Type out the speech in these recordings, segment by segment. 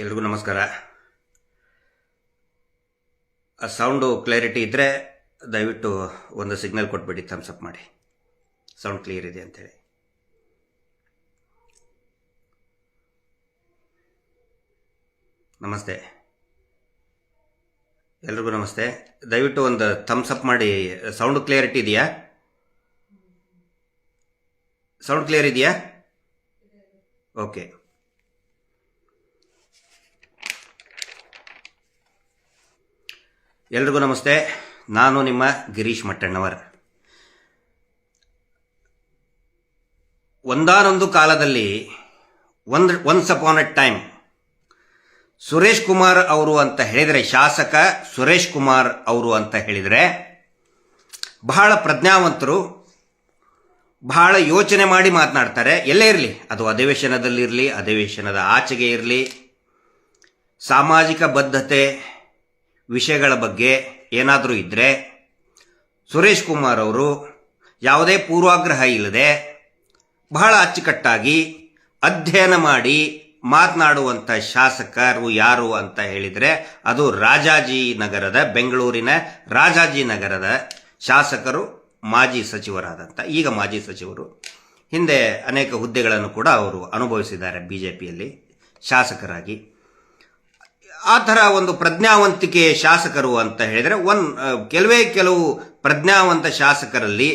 ಎಲ್ರಿಗೂ ನಮಸ್ಕಾರ. Sound clarity ಇದ್ದರೆ ದಯವಿಟ್ಟು ಒಂದು ಸಿಗ್ನಲ್ ಕೊಟ್ಬಿಡಿ, ಥಮ್ಸ್ ಅಪ್ ಮಾಡಿ, ಸೌಂಡ್ ಕ್ಲಿಯರ್ ಇದೆ ಅಂಥೇಳಿ. ನಮಸ್ತೆ, ಎಲ್ರಿಗೂ ನಮಸ್ತೆ. ದಯವಿಟ್ಟು ಒಂದು ಥಮ್ಸ್ ಅಪ್ ಮಾಡಿ. ಸೌಂಡು ಕ್ಲಿಯರಿಟಿ ಇದೆಯಾ? ಸೌಂಡ್ ಕ್ಲಿಯರ್ ಇದೆಯಾ? ಓಕೆ. ಎಲ್ರಿಗೂ ನಮಸ್ತೆ. ನಾನು ನಿಮ್ಮ ಗಿರೀಶ್ ಮಟ್ಟಣ್ಣವರ್. ಒಂದಾನೊಂದು ಕಾಲದಲ್ಲಿ once upon A time Suresh Kumar ಅವರು ಅಂತ ಹೇಳಿದರೆ, ಶಾಸಕ ಸುರೇಶ್ ಕುಮಾರ್ ಅವರು ಅಂತ ಹೇಳಿದರೆ ಬಹಳ ಪ್ರಜ್ಞಾವಂತರು, ಬಹಳ ಯೋಚನೆ ಮಾಡಿ ಮಾತನಾಡ್ತಾರೆ. ಎಲ್ಲೇ ಇರಲಿ, ಅದು ಅಧಿವೇಶನದಲ್ಲಿರಲಿ, ಅಧಿವೇಶನದ ಆಚೆಗೆ ಇರಲಿ, ಸಾಮಾಜಿಕ ಬದ್ಧತೆ ವಿಷಯಗಳ ಬಗ್ಗೆ ಏನಾದರೂ ಇದ್ದರೆ ಸುರೇಶ್ ಕುಮಾರ್ ಅವರು ಯಾವುದೇ ಪೂರ್ವಾಗ್ರಹ ಇಲ್ಲದೆ ಬಹಳ ಅಚ್ಚುಕಟ್ಟಾಗಿ ಅಧ್ಯಯನ ಮಾಡಿ ಮಾತನಾಡುವಂಥ ಶಾಸಕರು ಯಾರು ಅಂತ ಹೇಳಿದರೆ ಅದು ರಾಜಾಜಿನಗರದ, ಬೆಂಗಳೂರಿನ ರಾಜಾಜಿನಗರದ ಶಾಸಕರು, ಮಾಜಿ ಸಚಿವರಾದಂಥ, ಈಗ ಮಾಜಿ ಸಚಿವರು, ಹಿಂದೆ ಅನೇಕ ಹುದ್ದೆಗಳನ್ನು ಕೂಡ ಅವರು ಅನುಭವಿಸಿದ್ದಾರೆ ಬಿಜೆಪಿಯಲ್ಲಿ ಶಾಸಕರಾಗಿ. ಆ ಥರ ಒಂದು ಪ್ರಜ್ಞಾವಂತಿಕೆ ಶಾಸಕರು ಅಂತ ಹೇಳಿದರೆ ಕೆಲವು ಪ್ರಜ್ಞಾವಂತ ಶಾಸಕರಲ್ಲಿ,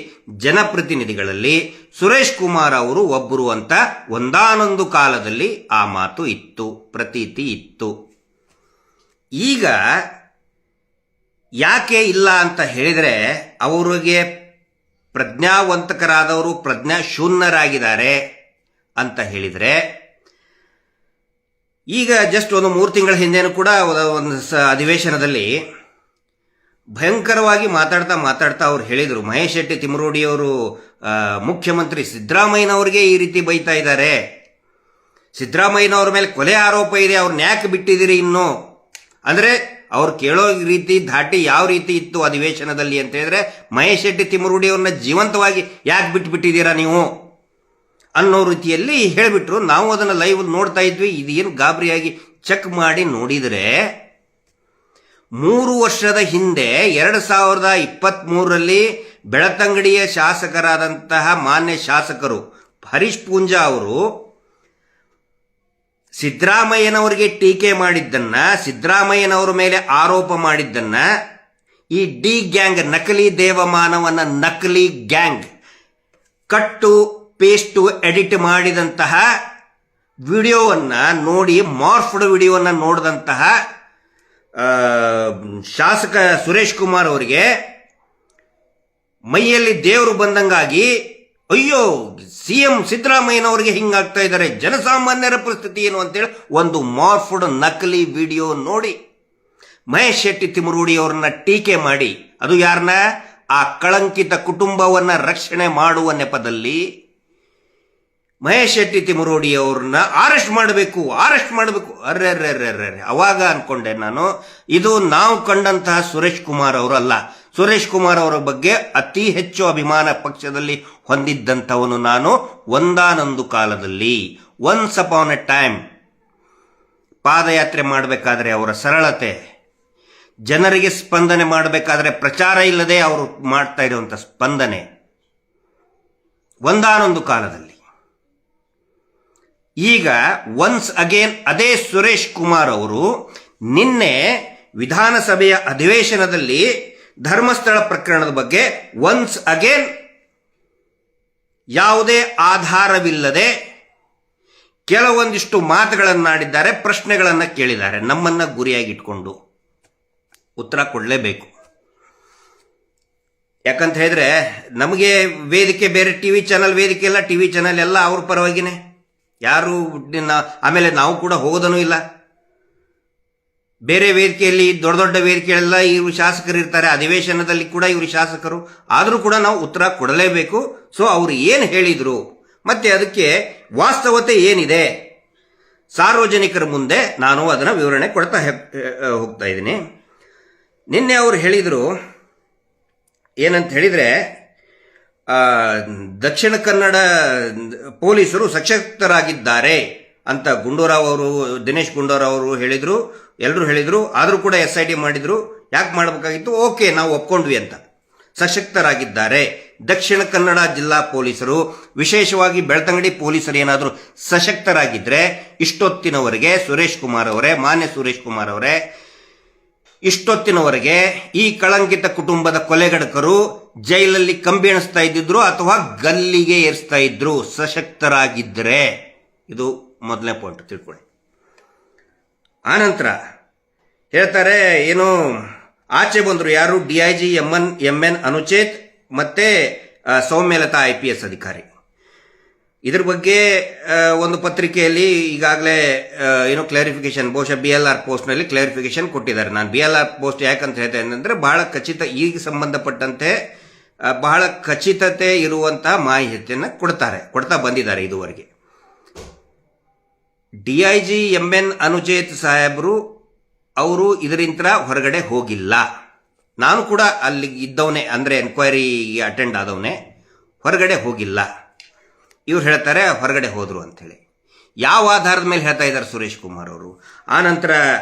ಜನಪ್ರತಿನಿಧಿಗಳಲ್ಲಿ ಸುರೇಶ್ ಕುಮಾರ್ ಅವರು ಒಬ್ಬರು ಅಂತ ಒಂದಾನೊಂದು ಕಾಲದಲ್ಲಿ ಆ ಮಾತು ಇತ್ತು, ಪ್ರತೀತಿ ಇತ್ತು. ಈಗ ಯಾಕೆ ಇಲ್ಲ ಅಂತ ಹೇಳಿದರೆ, ಅವರಿಗೆ ಪ್ರಜ್ಞಾವಂತಕರಾದವರು ಪ್ರಜ್ಞಾಶೂನ್ಯರಾಗಿದ್ದಾರೆ ಅಂತ ಹೇಳಿದರೆ, ಈಗ ಜಸ್ಟ್ ಒಂದು 3 ತಿಂಗಳ ಹಿಂದೆನೂ ಕೂಡ ಒಂದು ಅಧಿವೇಶನದಲ್ಲಿ ಭಯಂಕರವಾಗಿ ಮಾತಾಡ್ತಾ ಅವ್ರು ಹೇಳಿದರು, ಮಹೇಶ್ ಶೆಟ್ಟಿ ತಿಮರೋಡಿಯವರು ಮುಖ್ಯಮಂತ್ರಿ ಸಿದ್ದರಾಮಯ್ಯನವ್ರಿಗೆ ಈ ರೀತಿ ಬೈತಾ ಇದ್ದಾರೆ, ಸಿದ್ದರಾಮಯ್ಯನವ್ರ ಮೇಲೆ ಕೊಲೆ ಆರೋಪ ಇದೆ, ಅವ್ರನ್ನ ಯಾಕೆ ಬಿಟ್ಟಿದ್ದೀರಿ ಇನ್ನು? ಅಂದರೆ ಅವ್ರು ಕೇಳೋ ರೀತಿ, ಧಾಟಿ ಯಾವ ರೀತಿ ಇತ್ತು ಅಧಿವೇಶನದಲ್ಲಿ ಅಂತ ಹೇಳಿದ್ರೆ, ಮಹೇಶ್ ಶೆಟ್ಟಿ ತಿಮರೋಡಿಯವ್ರನ್ನ ಜೀವಂತವಾಗಿ ಯಾಕೆ ಬಿಟ್ಟಿದ್ದೀರಾ ನೀವು ಅನ್ನೋ ರೀತಿಯಲ್ಲಿ ಹೇಳಿಬಿಟ್ರು. ನಾವು ಅದನ್ನು ಲೈವ್ ನೋಡ್ತಾ ಇದ್ವಿ. ಇದೇನು ಗಾಬರಿಯಾಗಿ ಚೆಕ್ ಮಾಡಿ ನೋಡಿದರೆ 3 ವರ್ಷದ ಹಿಂದೆ 2023ರಲ್ಲಿ ಬೆಳತಂಗಡಿಯ ಶಾಸಕರಾದಂತಹ ಮಾನ್ಯ ಶಾಸಕರು ಹರೀಶ್ ಪೂಂಜಾ ಅವರು ಸಿದ್ದರಾಮಯ್ಯನವರಿಗೆ ಟೀಕೆ ಮಾಡಿದ್ದನ್ನ, ಸಿದ್ದರಾಮಯ್ಯನವರ ಮೇಲೆ ಆರೋಪ ಮಾಡಿದ್ದನ್ನ, ಈ ಡಿ ಗ್ಯಾಂಗ್, ನಕಲಿ ದೇವಮಾನವನ ನಕಲಿ ಗ್ಯಾಂಗ್ ಕಟ್ಟು ಪೇಸ್ಟು ಎಡಿಟ್ ಮಾಡಿದಂತಹ ವಿಡಿಯೋವನ್ನು ನೋಡಿ, ಮಾರ್ಫ್ಡ್ ವಿಡಿಯೋವನ್ನು ನೋಡಿದಂತಹ ಶಾಸಕ ಸುರೇಶ್ ಕುಮಾರ್ ಅವರಿಗೆ ಮೈಯಲ್ಲಿ ದೇವರು ಬಂದಂಗಾಗಿ, ಅಯ್ಯೋ ಸಿಎಂ ಸಿದ್ದರಾಮಯ್ಯನವರಿಗೆ ಹಿಂಗಾಗ್ತಾ ಇದ್ದಾರೆ, ಜನಸಾಮಾನ್ಯರ ಪರಿಸ್ಥಿತಿ ಏನು ಅಂತೇಳಿ ಒಂದು ಮಾರ್ಫ್ಡ್ ನಕಲಿ ವಿಡಿಯೋ ನೋಡಿ ಮಹೇಶ್ ಶೆಟ್ಟಿ ತಿಮರೋಡಿ ಅವರನ್ನ ಟೀಕೆ ಮಾಡಿ, ಅದು ಯಾರನ್ನ? ಆ ಕಳಂಕಿತ ಕುಟುಂಬವನ್ನ ರಕ್ಷಣೆ ಮಾಡುವ ನೆಪದಲ್ಲಿ ಮಹೇಶ್ ಶೆಟ್ಟಿ ತಿಮರೋಡಿ ಅವ್ರನ್ನ ಅರೆಸ್ಟ್ ಮಾಡಬೇಕು. ಅರ್ರೆ ಅವಾಗ ಅನ್ಕೊಂಡೆ ನಾನು, ಇದು ನಾವು ಕಂಡಂತಹ ಸುರೇಶ್ ಕುಮಾರ್ ಅವರು ಅಲ್ಲ. ಸುರೇಶ್ ಕುಮಾರ್ ಅವರ ಬಗ್ಗೆ ಅತಿ ಹೆಚ್ಚು ಅಭಿಮಾನ ಪಕ್ಷದಲ್ಲಿ ಹೊಂದಿದ್ದಂಥವನು ನಾನು. ಒಂದಾನೊಂದು ಕಾಲದಲ್ಲಿ, ಒನ್ಸ್ ಅಪಾನ್ ಎ ಟೈಮ್, ಪಾದಯಾತ್ರೆ ಮಾಡಬೇಕಾದ್ರೆ ಅವರ ಸರಳತೆ, ಜನರಿಗೆ ಸ್ಪಂದನೆ ಮಾಡಬೇಕಾದ್ರೆ ಪ್ರಚಾರ ಇಲ್ಲದೆ ಅವರು ಮಾಡ್ತಾ ಇರುವಂಥ ಸ್ಪಂದನೆ, ಒಂದಾನೊಂದು ಕಾಲದಲ್ಲಿ. ಈಗ ಒನ್ಸ್ ಅಗೇನ್ ಅದೇ ಸುರೇಶ್ ಕುಮಾರ್ ಅವರು ನಿನ್ನೆ ವಿಧಾನಸಭೆಯ ಅಧಿವೇಶನದಲ್ಲಿ ಧರ್ಮಸ್ಥಳ ಪ್ರಕರಣದ ಬಗ್ಗೆ ಒನ್ಸ್ ಅಗೇನ್ ಯಾವುದೇ ಆಧಾರವಿಲ್ಲದೆ ಕೆಲವೊಂದಿಷ್ಟು ಮಾತುಗಳನ್ನಾಡಿದ್ದಾರೆ, ಪ್ರಶ್ನೆಗಳನ್ನು ಕೇಳಿದ್ದಾರೆ. ನಮ್ಮನ್ನ ಗುರಿಯಾಗಿಟ್ಕೊಂಡು ಉತ್ತರ ಕೊಡಲೇಬೇಕು. ಯಾಕಂತ ಹೇಳಿದ್ರೆ ನಮಗೆ ವೇದಿಕೆ ಬೇರೆ, ಟಿವಿ ಚಾನಲ್ ವೇದಿಕೆ ಎಲ್ಲ, ಟಿವಿ ಚಾನಲ್ ಎಲ್ಲ ಅವ್ರ ಪರವಾಗಿನೇ, ಯಾರು ಆಮೇಲೆ ನಾವು ಕೂಡ ಹೋಗೋದನೂ ಇಲ್ಲ. ಬೇರೆ ವೇದಿಕೆಯಲ್ಲಿ, ದೊಡ್ಡ ದೊಡ್ಡ ವೇದಿಕೆಯಲ್ಲೆಲ್ಲ ಇವರು ಶಾಸಕರು ಇರ್ತಾರೆ, ಅಧಿವೇಶನದಲ್ಲಿ ಕೂಡ ಇವರು ಶಾಸಕರು, ಆದರೂ ಕೂಡ ನಾವು ಉತ್ತರ ಕೊಡಲೇಬೇಕು. ಸೊ ಅವರು ಏನು ಹೇಳಿದ್ರು ಮತ್ತೆ ಅದಕ್ಕೆ ವಾಸ್ತವತೆ ಏನಿದೆ ಸಾರ್ವಜನಿಕರ ಮುಂದೆ ನಾನು ಅದನ್ನು ವಿವರಣೆ ಕೊಡ್ತಾ ಹೋಗ್ತಾ ಇದ್ದೀನಿ. ನಿನ್ನೆ ಅವರು ಹೇಳಿದರು ಏನಂತ ಹೇಳಿದರೆ, ದಕ್ಷಿಣ ಕನ್ನಡ ಪೊಲೀಸರು ಸಶಕ್ತರಾಗಿದ್ದಾರೆ ಅಂತ ಗುಂಡೂರಾವ್ ಅವರು, ದಿನೇಶ್ ಗುಂಡೂರಾವ್ ಅವರು ಹೇಳಿದ್ರು, ಎಲ್ಲರೂ ಹೇಳಿದ್ರು. ಆದರೂ ಕೂಡ SIT ಮಾಡಿದ್ರು. ಯಾಕೆ ಮಾಡಬೇಕಾಗಿತ್ತು? ಓಕೆ, ನಾವು ಒಪ್ಕೊಂಡ್ವಿ ಅಂತ. ಸಶಕ್ತರಾಗಿದ್ದಾರೆ. ದಕ್ಷಿಣ ಕನ್ನಡ ಜಿಲ್ಲಾ ಪೊಲೀಸರು, ವಿಶೇಷವಾಗಿ ಬೆಳ್ತಂಗಡಿ ಪೊಲೀಸರು ಏನಾದರೂ ಸಶಕ್ತರಾಗಿದ್ರೆ ಇಷ್ಟೊತ್ತಿನವರೆಗೆ ಸುರೇಶ್ ಕುಮಾರ್ ಅವರೇ, ಮಾನ್ಯ ಸುರೇಶ್ ಕುಮಾರ್ ಅವರೇ, ಇಷ್ಟೊತ್ತಿನವರೆಗೆ ಈ ಕಳಂಕಿತ ಕುಟುಂಬದ ಕೊಲೆಗಡಕರು ಜೈಲಲ್ಲಿ ಕಂಬಿ ಎಣಿಸ್ತಾ ಇದ್ದಿದ್ರು ಅಥವಾ ಗಲ್ಲಿಗೆ ಏರಿಸ್ತಾ ಇದ್ರು, ಸಶಕ್ತರಾಗಿದ್ದರೆ. ಇದು ಮೊದಲನೇ ಪಾಯಿಂಟ್ ತಿಳ್ಕೊಳ್ಳಿ. ಆನಂತರ ಹೇಳ್ತಾರೆ, ಏನು ಆಚೆ ಬಂದರು, ಯಾರು? DIG MN ಅನುಚೇತ್ ಮತ್ತೆ ಸೌಮ್ಯಲತಾ IPS ಅಧಿಕಾರಿ. ಇದ್ರ ಬಗ್ಗೆ ಒಂದು ಪತ್ರಿಕೆಯಲ್ಲಿ ಈಗಾಗಲೇ ಏನೋ ಕ್ಲಾರಿಫಿಕೇಶನ್, ಬಹುಶಃ BLR ಪೋಸ್ಟ್ನಲ್ಲಿ ಕ್ಲಾರಿಫಿಕೇಶನ್ ಕೊಟ್ಟಿದ್ದಾರೆ. ನಾನು BLR ಪೋಸ್ಟ್ ಯಾಕಂತ ಹೇಳ್ತಾ ಇದ್ದೇನೆ ಬಹಳ ಖಚಿತ, ಈಗ ಸಂಬಂಧಪಟ್ಟಂತೆ ಬಹಳ ಖಚಿತತೆ ಇರುವಂತಹ ಮಾಹಿತಿಯನ್ನು ಕೊಡ್ತಾ ಬಂದಿದ್ದಾರೆ ಇದುವರೆಗೆ. DIG MN ಅನುಚೇತ್ ಸಾಹೇಬರು ಅವರು ಇದರಿಂದ ಹೊರಗಡೆ ಹೋಗಿಲ್ಲ. ನಾನು ಕೂಡ ಅಲ್ಲಿ ಇದ್ದವನೇ, ಅಂದರೆ ಎನ್ಕ್ವೈರಿಗೆ ಅಟೆಂಡ್ ಆದವನೇ, ಹೊರಗಡೆ ಹೋಗಿಲ್ಲ. ಇವ್ರು ಹೇಳ್ತಾರೆ ಹೊರಗಡೆ ಹೋದ್ರು ಅಂಥೇಳಿ. ಯಾವ ಆಧಾರದ ಮೇಲೆ ಹೇಳ್ತಾ ಇದ್ದಾರೆ ಸುರೇಶ್ ಕುಮಾರ್ ಅವರು? ಆನಂತರ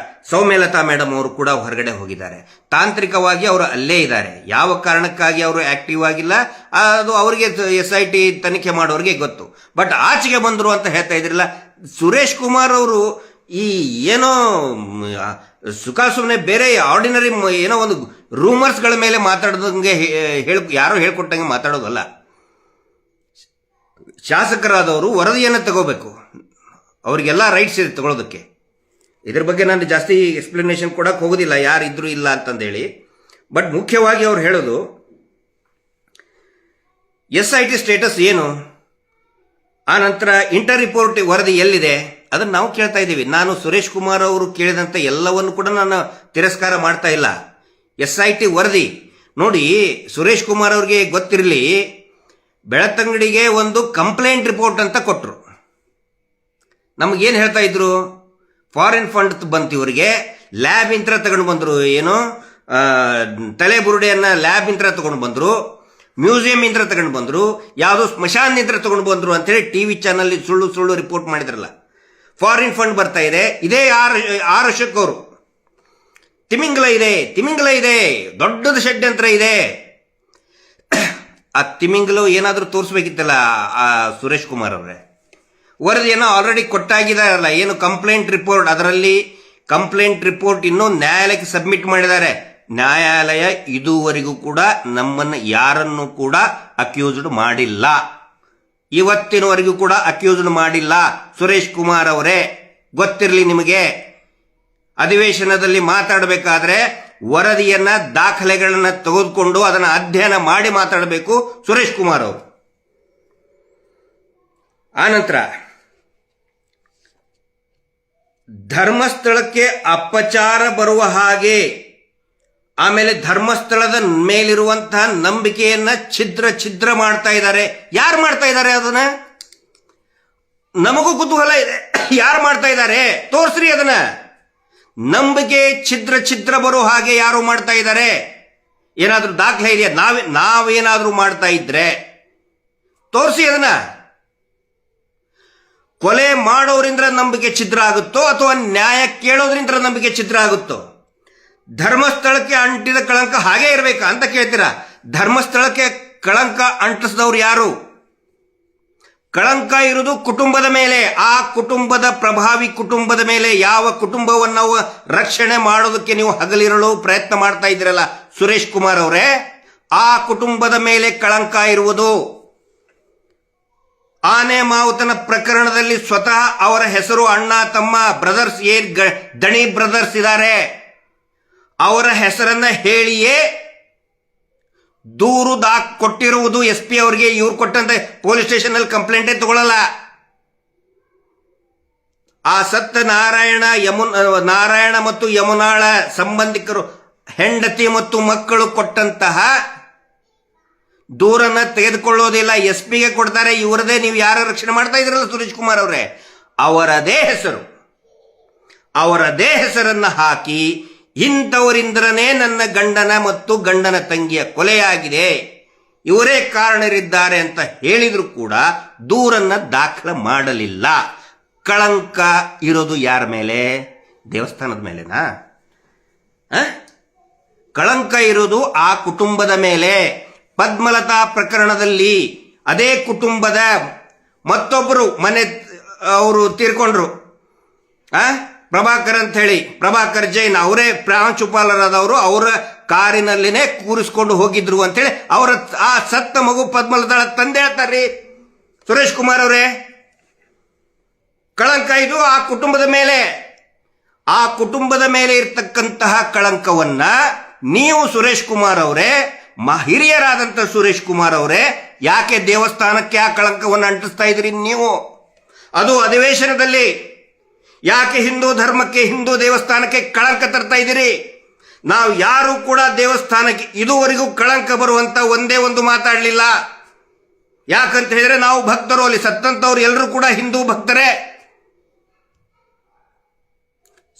ಸೌಮ್ಯಲತಾ ಮೇಡಮ್ ಅವರು ಕೂಡ ಹೊರಗಡೆ ಹೋಗಿದ್ದಾರೆ. ತಾಂತ್ರಿಕವಾಗಿ ಅವರು ಅಲ್ಲೇ ಇದ್ದಾರೆ. ಯಾವ ಕಾರಣಕ್ಕಾಗಿ ಅವರು ಆಕ್ಟಿವ್ ಆಗಿಲ್ಲ ಅದು ಅವರಿಗೆ SIT ತನಿಖೆ ಮಾಡೋರಿಗೆ ಗೊತ್ತು. ಬಟ್ ಆಚೆಗೆ ಬಂದರು ಅಂತ ಹೇಳ್ತಾ ಇದ್ರಲ್ಲ ಸುರೇಶ್ ಕುಮಾರ್ ಅವರು. ಈ ಏನೋ ಸುಮ್ಮನೆ ಬೇರೆ ಆರ್ಡಿನರಿ ಏನೋ ಒಂದು ರೂಮರ್ಸ್ಗಳ ಮೇಲೆ ಮಾತಾಡೋದಂಗೆ ಯಾರೋ ಹೇಳ್ಕೊಟ್ಟಂಗೆ ಮಾತಾಡೋದಲ್ಲ. ಶಾಸಕರಾದವರು ವರದಿಯನ್ನು ತಗೋಬೇಕು, ಅವರಿಗೆಲ್ಲ ರೈಟ್ಸ್ ಇದೆ ತಗೊಳ್ಳೋದಕ್ಕೆ. ಇದ್ರ ಬಗ್ಗೆ ನಾನು ಜಾಸ್ತಿ ಎಕ್ಸ್ಪ್ಲನೇಷನ್ ಕೊಡಕ್ಕೆ ಹೋಗೋದಿಲ್ಲ, ಯಾರು ಇದ್ರು ಇಲ್ಲ ಅಂತಂದೇಳಿ. ಬಟ್ ಮುಖ್ಯವಾಗಿ ಅವ್ರು ಹೇಳೋದು SIT ಸ್ಟೇಟಸ್ ಏನು, ಆ ನಂತರ ಇಂಟರ್ ರಿಪೋರ್ಟ್ ವರದಿ ಎಲ್ಲಿದೆ, ಅದನ್ನು ನಾವು ಕೇಳ್ತಾ ಇದ್ದೀವಿ. ನಾನು ಸುರೇಶ್ ಕುಮಾರ್ ಅವರು ಕೇಳಿದಂತೆ ಎಲ್ಲವನ್ನು ಕೂಡ ನಾನು ತಿರಸ್ಕಾರ ಮಾಡ್ತಾ ಇಲ್ಲ. SIT ವರದಿ ನೋಡಿ, ಸುರೇಶ್ ಕುಮಾರ್ ಅವ್ರಿಗೆ ಗೊತ್ತಿರಲಿ, ಬೆಳತಂಗಡಿಗೆ ಒಂದು ಕಂಪ್ಲೇಂಟ್ ರಿಪೋರ್ಟ್ ಅಂತ ಕೊಟ್ಟರು. ನಮಗೇನು ಹೇಳ್ತಾ ಇದ್ರು? ಫಾರಿನ್ ಫಂಡ್ ಬಂತು ಇವರಿಗೆ, ಲ್ಯಾಬ್ ಇಂತ್ರ ತಗೊಂಡು ಬಂದರು, ಏನು ತಲೆ ಬುರುಡೆಯನ್ನ ಲ್ಯಾಬ್ ಇಂತ್ರ ತಗೊಂಡು ಬಂದರು, ಮ್ಯೂಸಿಯಂ ಇಂತ್ರ ತಗೊಂಡು ಬಂದರು, ಯಾವುದೋ ಸ್ಮಶಾನ ಇಂತ್ರ ತಗೊಂಡು ಬಂದರು ಅಂತೇಳಿ TV ಚಾನಲ್ ಸುಳ್ಳು ರಿಪೋರ್ಟ್ ಮಾಡಿದ್ರಲ್ಲ. ಫಾರಿನ್ ಫಂಡ್ ಬರ್ತಾ ಇದೆ. ಇದೇ ಆರ್ ಅಶೋಕ್ ಅವರು, ತಿಮಿಂಗಲ ಇದೆ, ದೊಡ್ಡದ ಷಡ್ಯಂತ್ರ ಇದೆ. ಆ ತಿಮಿಂಗಲು ಏನಾದರೂ ತೋರಿಸ್ಬೇಕಿತ್ತಲ್ಲ ಆ ಸುರೇಶ್ ಕುಮಾರ್ ಅವರೇ. ವರದಿಯನ್ನು ಆಲ್ರೆಡಿ ಕೊಟ್ಟಾಗಿದಾರಲ್ಲ, ಏನು ಕಂಪ್ಲೇಂಟ್ ರಿಪೋರ್ಟ್, ಅದರಲ್ಲಿ ಕಂಪ್ಲೇಂಟ್ ರಿಪೋರ್ಟ್ ಇನ್ನೂ ನ್ಯಾಯಾಲಯಕ್ಕೆ ಸಬ್ಮಿಟ್ ಮಾಡಿದ್ದಾರೆ. ನ್ಯಾಯಾಲಯ ಇದುವರೆಗೂ ಕೂಡ ನಮ್ಮನ್ನು ಯಾರನ್ನು ಕೂಡ ಅಕ್ಯೂಸ್ಡ್ ಮಾಡಿಲ್ಲ, ಇವತ್ತಿನವರೆಗೂ ಕೂಡ ಅಕ್ಯೂಸ್ಡ್ ಮಾಡಿಲ್ಲ. ಸುರೇಶ್ ಕುಮಾರ್ ಅವರೇ, ಗೊತ್ತಿರಲಿ ನಿಮಗೆ. ಅಧಿವೇಶನದಲ್ಲಿ ಮಾತಾಡಬೇಕಾದ್ರೆ ವರದಿಯನ್ನ, ದಾಖಲೆಗಳನ್ನ ತೆಗೆದುಕೊಂಡು ಅದನ್ನು ಅಧ್ಯಯನ ಮಾಡಿ ಮಾತಾಡಬೇಕು ಸುರೇಶ್ ಕುಮಾರ್ ಅವರು. ಆನಂತರ ಧರ್ಮಸ್ಥಳಕ್ಕೆ ಅಪಚಾರ ಬರುವ ಹಾಗೆ, ಆಮೇಲೆ ಧರ್ಮಸ್ಥಳದ ಮೇಲಿರುವಂತಹ ನಂಬಿಕೆಯನ್ನ ಛಿದ್ರ ಮಾಡ್ತಾ ಇದ್ದಾರೆ. ಯಾರು ಮಾಡ್ತಾ ಇದ್ದಾರೆ ಅದನ್ನ? ನಮಗೂ ಕುತೂಹಲ ಇದೆ. ಯಾರು ಮಾಡ್ತಾ ಇದ್ದಾರೆ? ತೋರಿಸ್ರಿ ಅದನ್ನ. ನಂಬಿಕೆ ಛಿದ್ರ ಬರೋ ಹಾಗೆ ಯಾರು ಮಾಡ್ತಾ ಇದ್ದಾರೆ? ಏನಾದ್ರೂ ದಾಖಲೆ ಇದೆಯಾ? ನಾವೇನಾದ್ರೂ ಮಾಡ್ತಾ ಇದ್ರೆ ತೋರಿಸಿ ಅದನ್ನ. ಕೊಲೆ ಮಾಡೋದ್ರಿಂದ ನಂಬಿಕೆ ಛಿದ್ರ ಆಗುತ್ತೋ ಅಥವಾ ನ್ಯಾಯ ಕೇಳೋದ್ರಿಂದ ನಂಬಿಕೆ ಛಿದ್ರ ಆಗುತ್ತೋ? ಧರ್ಮಸ್ಥಳಕ್ಕೆ ಅಂಟಿದ ಕಳಂಕ ಹಾಗೆ ಇರಬೇಕಾ ಅಂತ ಕೇಳ್ತೀರಾ? ಧರ್ಮಸ್ಥಳಕ್ಕೆ ಕಳಂಕ ಅಂಟಿಸಿದವ್ರು ಯಾರು? ಕಳಂಕ ಇರುವುದು ಕುಟುಂಬದ ಮೇಲೆ. ಆ ಕುಟುಂಬದ ಪ್ರಭಾವಿ ಕುಟುಂಬದ ಮೇಲೆ. ಯಾವ ಕುಟುಂಬವನ್ನು ನಾವು ರಕ್ಷಣೆ ಮಾಡೋದಕ್ಕೆ ನೀವು ಹಗಲಿರಲು ಪ್ರಯತ್ನ ಮಾಡ್ತಾ ಇದ್ದೀರಲ್ಲ ಸುರೇಶ್ ಕುಮಾರ್ ಅವರೇ, ಆ ಕುಟುಂಬದ ಮೇಲೆ ಕಳಂಕ ಇರುವುದು. ಆನೆ ಮಾವುತನ ಪ್ರಕರಣದಲ್ಲಿ ಸ್ವತಃ ಅವರ ಹೆಸರು, ಅಣ್ಣ ತಮ್ಮ ಬ್ರದರ್ಸ್, ದಣಿ ಬ್ರದರ್ಸ್ ಇದ್ದಾರೆ, ಅವರ ಹೆಸರನ್ನ ಹೇಳಿಯೇ ದೂರು ಕೊಟ್ಟಿರುವುದು SP ಅವರಿಗೆ. ಇವ್ರು ಕೊಟ್ಟಂತೆ ಪೊಲೀಸ್ ಸ್ಟೇಷನ್ ಅಲ್ಲಿ ಕಂಪ್ಲೇಂಟೇ ತಗೊಳ್ಳಲ್ಲ. ಆ ಸತ್ತ ನಾರಾಯಣ ಮತ್ತು ಯಮುನಾಳ ಸಂಬಂಧಿಕರು, ಹೆಂಡತಿ ಮತ್ತು ಮಕ್ಕಳು ಕೊಟ್ಟಂತಹ ದೂರನ್ನ ತೆಗೆದುಕೊಳ್ಳೋದಿಲ್ಲ, SP ಗೆ ಕೊಡ್ತಾರೆ. ಇವರದೇ, ನೀವು ಯಾರ ರಕ್ಷಣೆ ಮಾಡ್ತಾ ಇದ್ರಲ್ಲ ಸುರೇಶ್ ಕುಮಾರ್ ಅವರೇ, ಅವರದೇ ಹೆಸರನ್ನ ಹಾಕಿ ಇಂಥವರಿಂದನೇ ನನ್ನ ಗಂಡನ ಮತ್ತು ಗಂಡನ ತಂಗಿಯ ಕೊಲೆಯಾಗಿದೆ, ಇವರೇ ಕಾರಣರಿದ್ದಾರೆ ಅಂತ ಹೇಳಿದ್ರು ಕೂಡ ದೂರನ್ನ ದಾಖಲೆ ಮಾಡಲಿಲ್ಲ. ಕಳಂಕ ಇರೋದು ಯಾರ ಮೇಲೆ? ದೇವಸ್ಥಾನದ ಮೇಲೆನಾ? ಕಳಂಕ ಇರೋದು ಆ ಕುಟುಂಬದ ಮೇಲೆ. ಪದ್ಮಲತಾ ಪ್ರಕರಣದಲ್ಲಿ ಅದೇ ಕುಟುಂಬದ ಮತ್ತೊಬ್ಬರು ಮನೆ ಅವರು ತೀರ್ಕೊಂಡ್ರು, ಪ್ರಭಾಕರ್ ಅಂತ ಹೇಳಿ, ಪ್ರಭಾಕರ್ ಜೈನ್, ಅವರೇ ಪ್ರಾಂಶುಪಾಲರಾದವರು, ಅವರ ಕಾರಿನಲ್ಲಿನೇ ಕೂರಿಸ್ಕೊಂಡು ಹೋಗಿದ್ರು ಅಂತೇಳಿ ಅವರ ಆ ಸತ್ತ ಮಗು ಪದ್ಮಲತಾಳ ತಂದೆ ಹೇಳ್ತಾರ್ರಿ ಸುರೇಶ್ ಕುಮಾರ್ ಅವರೇ. ಕಳಂಕ ಇದು ಆ ಕುಟುಂಬದ ಮೇಲೆ. ಆ ಕುಟುಂಬದ ಮೇಲೆ ಇರ್ತಕ್ಕಂತಹ ಕಳಂಕವನ್ನ ನೀವು ಸುರೇಶ್ ಕುಮಾರ್ ಅವರೇ, ಹಿರಿಯರಾದಂಥ ಸುರೇಶ್ ಕುಮಾರ್ ಅವರೇ, ಯಾಕೆ ದೇವಸ್ಥಾನಕ್ಕೆ ಆ ಕಳಂಕವನ್ನು ಅಂಟಿಸ್ತಾ ಇದ್ರಿ ನೀವು? ಅದು ಅಧಿವೇಶನದಲ್ಲಿ ಯಾಕೆ ಹಿಂದೂ ಧರ್ಮಕ್ಕೆ, ಹಿಂದೂ ದೇವಸ್ಥಾನಕ್ಕೆ ಕಳಂಕ ತರ್ತಾ ಇದ್ದೀರಿ? ನಾವು ಯಾರು ಕೂಡ ದೇವಸ್ಥಾನಕ್ಕೆ ಇದುವರೆಗೂ ಕಳಂಕ ಬರುವಂತ ಒಂದೇ ಒಂದು ಮಾತಾಡಲಿಲ್ಲ. ಯಾಕಂತ ಹೇಳಿದ್ರೆ ನಾವು ಭಕ್ತರು, ಅಲ್ಲಿ ಸತ್ತಂತವ್ರು ಎಲ್ಲರೂ ಕೂಡ ಹಿಂದೂ ಭಕ್ತರೇ.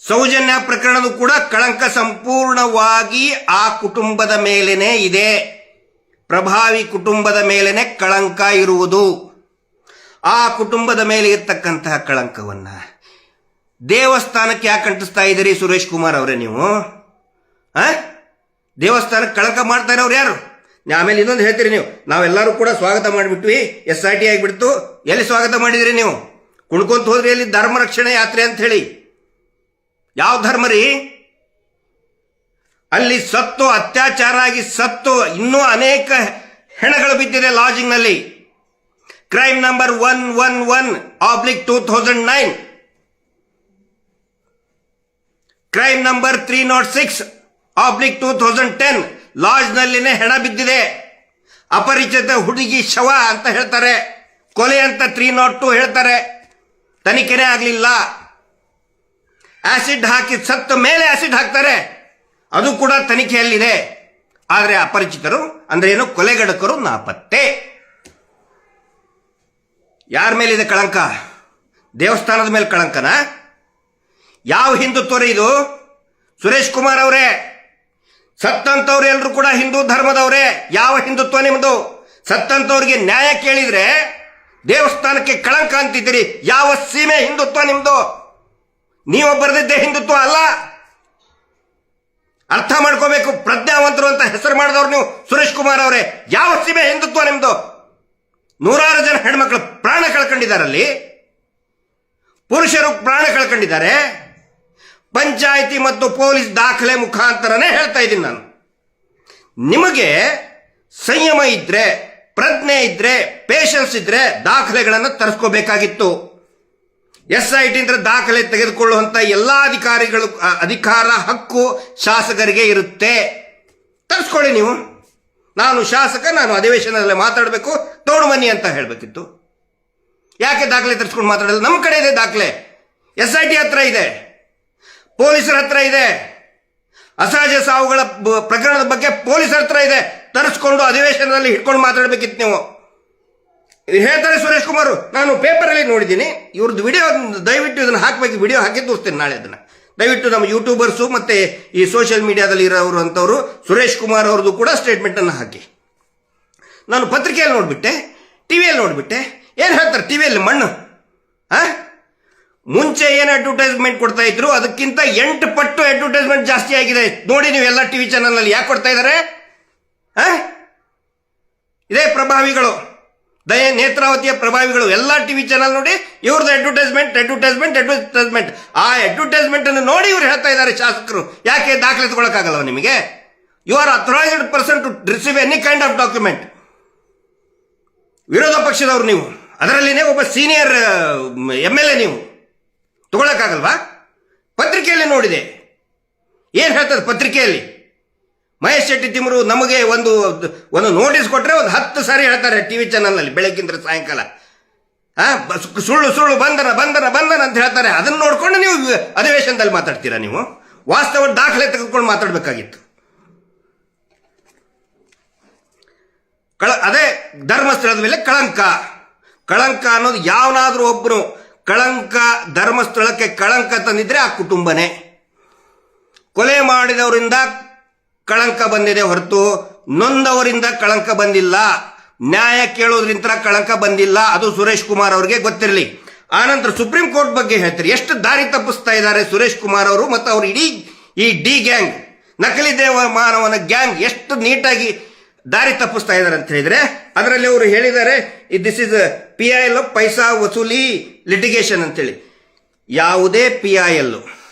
ಸೌಜನ್ಯ ಪ್ರಕರಣದ ಕೂಡ ಕಳಂಕ ಸಂಪೂರ್ಣವಾಗಿ ಆ ಕುಟುಂಬದ ಮೇಲೇನೆ ಇದೆ. ಪ್ರಭಾವಿ ಕುಟುಂಬದ ಮೇಲೇನೆ ಕಳಂಕ ಇರುವುದು. ಆ ಕುಟುಂಬದ ಮೇಲೆ ಇರ್ತಕ್ಕಂತಹ ಕಳಂಕವನ್ನ ದೇವಸ್ಥಾನಕ್ಕೆ ಯಾಕೆ ಅಂಟಿಸ್ತಾ ಇದ್ದೀರಿ ಸುರೇಶ್ ಕುಮಾರ್ ಅವರೇ ನೀವು? ದೇವಸ್ಥಾನಕ್ಕೆ ಕಳಂಕ ಮಾಡ್ತಾ ಇರೋರು ಯಾರು? ಆಮೇಲೆ ಇನ್ನೊಂದು ಹೇಳ್ತೀರಿ ನೀವು, ನಾವೆಲ್ಲರೂ ಕೂಡ ಸ್ವಾಗತ ಮಾಡಿಬಿಟ್ವಿ, SIT ಆಗಿಬಿಡ್ತು. ಎಲ್ಲಿ ಸ್ವಾಗತ ಮಾಡಿದ್ರಿ ನೀವು? ಕುಣ್ಕೊಂತ ಹೋದ್ರಿ ಎಲ್ಲಿ? ಧರ್ಮ ರಕ್ಷಣೆ ಯಾತ್ರೆ ಅಂತ ಹೇಳಿ. ಯಾವ ಧರ್ಮ ರೀ? ಅಲ್ಲಿ ಸತ್ತು, ಅತ್ಯಾಚಾರ ಆಗಿ ಸತ್ತು ಇನ್ನೂ ಅನೇಕ ಹೆಣಗಳು ಬಿದ್ದಿದೆ ಲಾಜಿಂಗ್ ನಲ್ಲಿ. Crime number 111/2009, crime number 306/2010 lodge ನಲ್ಲಿನೇ ಹೆಣ ಬಿದ್ದಿದೆ. ಅಪರಿಚಿತ ಹುಡುಗಿ ಶವ ಅಂತ ಹೇಳ್ತಾರೆ, ಕೊಲೆ ಅಂತ 302 ಹೇಳ್ತಾರೆ. ತನಿಖೆನೇ ಆಗಲಿಲ್ಲ. ಆಸಿಡ್ ಹಾಕಿ ಸತ್ತ ಮೇಲೆ ಆಸಿಡ್ ಹಾಕ್ತಾರೆ, ಅದು ಕೂಡ ತನಿಖೆಯಲ್ಲಿದೆ. ಆದರೆ ಅಪರಿಚಿತರು ಅಂದ್ರೆ ಏನು, ಕೊಲೆಗಡಕರು ನಾಪತ್ತೆ. ಯಾರ ಮೇಲಿದೆ ಕಳಂಕ? ದೇವಸ್ಥಾನದ ಮೇಲೆ ಕಳಂಕನ? ಯಾವ ಹಿಂದುತ್ವರಿ ಇದು ಸುರೇಶ್ ಕುಮಾರ್ ಅವರೇ? ಸತ್ತಂತವ್ರು ಎಲ್ಲರೂ ಕೂಡ ಹಿಂದೂ ಧರ್ಮದವರೇ. ಯಾವ ಹಿಂದುತ್ವ ನಿಮ್ದು? ಸತ್ತಂತವ್ರಿಗೆ ನ್ಯಾಯ ಕೇಳಿದ್ರೆ ದೇವಸ್ಥಾನಕ್ಕೆ ಕಳಂಕ ಅಂತಿದ್ದೀರಿ. ಯಾವ ಸೀಮೆ ಹಿಂದುತ್ವ ನಿಮ್ದು? ನೀವು ಬರೆದಿದ್ದೆ ಹಿಂದುತ್ವ ಅಲ್ಲ. ಅರ್ಥ ಮಾಡ್ಕೋಬೇಕು. ಪ್ರಜ್ಞಾವಂತರು ಅಂತ ಹೆಸರು ಮಾಡಿದವ್ರು ನೀವು ಸುರೇಶ್ ಕುಮಾರ್ ಅವರೇ. ಯಾವ ಸೀಮೆ ಹಿಂದುತ್ವ ನಿಮ್ದು? ನೂರಾರು ಜನ ಹೆಣ್ಮಕ್ಳು ಪ್ರಾಣ ಕಳ್ಕೊಂಡಿದ್ದಾರಲ್ಲಿ, ಪುರುಷರು ಪ್ರಾಣ ಕಳ್ಕೊಂಡಿದ್ದಾರೆ. ಪಂಚಾಯಿತಿ ಮತ್ತು ಪೊಲೀಸ್ ದಾಖಲೆ ಮುಖಾಂತರನೇ ಹೇಳ್ತಾ ಇದ್ದೀನಿ ನಾನು. ನಿಮಗೆ ಸಂಯಮ ಇದ್ರೆ, ಪ್ರಜ್ಞೆ ಇದ್ರೆ, ಪೇಷನ್ಸ್ ಇದ್ರೆ ದಾಖಲೆಗಳನ್ನು ತರಿಸ್ಕೋಬೇಕಾಗಿತ್ತು. SIT ಅಂದ್ರೆ ದಾಖಲೆ ತೆಗೆದುಕೊಳ್ಳುವಂತ ಎಲ್ಲಾ ಅಧಿಕಾರಿಗಳು ಅಧಿಕಾರ, ಹಕ್ಕು ಶಾಸಕರಿಗೆ ಇರುತ್ತೆ. ತರಿಸ್ಕೊಳ್ಳಿ ನೀವು. ನಾನು ಶಾಸಕ, ನಾನು ಅಧಿವೇಶನದಲ್ಲಿ ಮಾತಾಡಬೇಕು, ತೋಡು ಬನ್ನಿ ಅಂತ ಹೇಳಬೇಕಿತ್ತು. ಯಾಕೆ ದಾಖಲೆ ತರಿಸ್ಕೊಂಡು ಮಾತಾಡಲ್ಲ? ನಮ್ಮ ಕಡೆ ಇದೆ ದಾಖಲೆ. SIT ಹತ್ರ ಇದೆ, ಪೊಲೀಸರ ಹತ್ರ ಇದೆ. ಅಸಹಜ ಸಾವುಗಳ ಪ್ರಕರಣದ ಬಗ್ಗೆ ಪೊಲೀಸರ ಹತ್ರ ಇದೆ. ತರಿಸ್ಕೊಂಡು ಅಧಿವೇಶನದಲ್ಲಿ ಹಿಡ್ಕೊಂಡು ಮಾತಾಡಬೇಕಿತ್ತು ನೀವು. ಹೇಳ್ತಾರೆ ಸುರೇಶ್ ಕುಮಾರ್, ನಾನು ಪೇಪರಲ್ಲಿ ನೋಡಿದ್ದೀನಿ, ಇವ್ರದ್ದು ವಿಡಿಯೋ ದಯವಿಟ್ಟು ಇದನ್ನು ಹಾಕಬೇಕು. ವಿಡಿಯೋ ಹಾಕಿ ತೋರಿಸ್ತೇನೆ ನಾಳೆ. ಅದನ್ನು ದಯವಿಟ್ಟು ನಮ್ಮ ಯೂಟ್ಯೂಬರ್ಸು ಮತ್ತೆ ಈ ಸೋಷಿಯಲ್ ಮೀಡಿಯಾದಲ್ಲಿ ಇರೋರು ಅಂತವರು ಸುರೇಶ್ ಕುಮಾರ್ ಅವ್ರದ್ದು ಕೂಡ ಸ್ಟೇಟ್ಮೆಂಟ್ ಅನ್ನು ಹಾಕಿ. ನಾನು ಪತ್ರಿಕೆಯಲ್ಲಿ ನೋಡ್ಬಿಟ್ಟೆ, ಟಿವಿಯಲ್ಲಿ ನೋಡ್ಬಿಟ್ಟೆ. ಏನು ಹೇಳ್ತಾರೆ ಟಿವಿಯಲ್ಲಿ? ಮಣ್ಣು. ಮುಂಚೆ ಏನು ಅಡ್ವರ್ಟೈಸ್ಮೆಂಟ್ ಕೊಡ್ತಾ ಇದ್ರು ಅದಕ್ಕಿಂತ 8 ಪಟ್ಟು ಅಡ್ವರ್ಟೈಸ್ಮೆಂಟ್ ಜಾಸ್ತಿ ಆಗಿದೆ. ನೋಡಿ ನೀವು ಎಲ್ಲ ಟಿವಿ ಚಾನಲ್ ನಲ್ಲಿ. ಯಾಕೆ ಕೊಡ್ತಾ ಇದ್ದಾರೆ? ಇದೇ ಪ್ರಭಾವಿಗಳು, ನೇತ್ರಾವತಿಯ ಪ್ರಭಾವಿಗಳು ಎಲ್ಲ ಟಿವಿ ಚಾನಲ್ ನೋಡಿ, ಇವ್ರದ್ದು ಅಡ್ವರ್ಟೈಸ್ಮೆಂಟ್. ಆ ಅಡ್ವರ್ಟೈಸ್ಮೆಂಟ್ ಅನ್ನು ನೋಡಿ ಇವ್ರು ಹೇಳ್ತಾ ಇದ್ದಾರೆ ಶಾಸಕರು. ಯಾಕೆ ದಾಖಲೆ ತಗೊಳಕ್ಕಾಗಲ್ಲ ನಿಮಗೆ? You are authorised person to receive any kind of document. ವಿರೋಧ ಪಕ್ಷದವರು ನೀವು, ಅದರಲ್ಲಿನೇ ಒಬ್ಬ ಸೀನಿಯರ್ MLA ನೀವು, ತಗೊಳಕ್ಕಾಗಲ್ವಾ? ಪತ್ರಿಕೆಯಲ್ಲಿ ನೋಡಿದೆ. ಏನ್ ಹೇಳ್ತದೆ ಪತ್ರಿಕೆಯಲ್ಲಿ? ಮಹೇಶ್ ಶೆಟ್ಟಿ ತಿಮ್ಮರು ನಮಗೆ ಒಂದು ನೋಟಿಸ್ ಕೊಟ್ಟರೆ ಒಂದು 10 ಸಾರಿ ಹೇಳ್ತಾರೆ ಟಿವಿ ಚಾನಲ್ ನಲ್ಲಿ, ಬೆಳಗ್ಗಿಂದ ಸಾಯಂಕಾಲ. ಸುಳ್ಳು ಬಂಧನ ಅಂತ ಹೇಳ್ತಾರೆ. ಅದನ್ನ ನೋಡ್ಕೊಂಡು ನೀವು ಅಧಿವೇಶನದಲ್ಲಿ ಮಾತಾಡ್ತೀರಾ? ನೀವು ವಾಸ್ತವ ದಾಖಲೆ ತೆಗೆದುಕೊಂಡು ಮಾತಾಡಬೇಕಾಗಿತ್ತು. ಅದೇ ಧರ್ಮಸ್ಥಳದ ಮೇಲೆ ಕಳಂಕ ಅನ್ನೋದು ಯಾವನಾದ್ರೂ ಒಬ್ಬರು ಧರ್ಮಸ್ಥಳಕ್ಕೆ ಕಳಂಕ ತಂದಿದ್ರೆ ಆ ಕುಟುಂಬನೇ. ಕೊಲೆ ಮಾಡಿದವರಿಂದ ಕಳಂಕ ಬಂದಿದೆ ಹೊರತು ನೊಂದವರಿಂದ ಕಳಂಕ ಬಂದಿಲ್ಲ. ನ್ಯಾಯ ಕೇಳೋದ್ರಿಂದ ಕಳಂಕ ಬಂದಿಲ್ಲ. ಅದು ಸುರೇಶ್ ಕುಮಾರ್ ಅವರಿಗೆ ಗೊತ್ತಿರಲಿ. ಆನಂತರ ಸುಪ್ರೀಂ ಕೋರ್ಟ್ ಬಗ್ಗೆ ಹೇಳ್ತಾರೆ. ಎಷ್ಟು ದಾರಿ ತಪ್ಪಿಸ್ತಾ ಇದ್ದಾರೆ ಸುರೇಶ್ ಕುಮಾರ್ ಅವರು ಮತ್ತು ಅವರು ಇಡೀ ಈ ಡಿ ಗ್ಯಾಂಗ್, ನಕಲಿ ದೇವ ಮಾನವನ ಗ್ಯಾಂಗ್ ಎಷ್ಟು ನೀಟಾಗಿ ದಾರಿ ತಪ್ಪಿಸ್ತಾ ಇದ್ದಾರೆ ಅಂತ ಹೇಳಿದ್ರೆ, ಅದರಲ್ಲಿ ಅವರು ಹೇಳಿದ್ದಾರೆ ದಿಸ್ ಇಸ್ PIL ಪೈಸಾ ವಸೂಲಿ ಲಿಟಿಗೇಷನ್ ಅಂತೇಳಿ. ಯಾವುದೇ PIL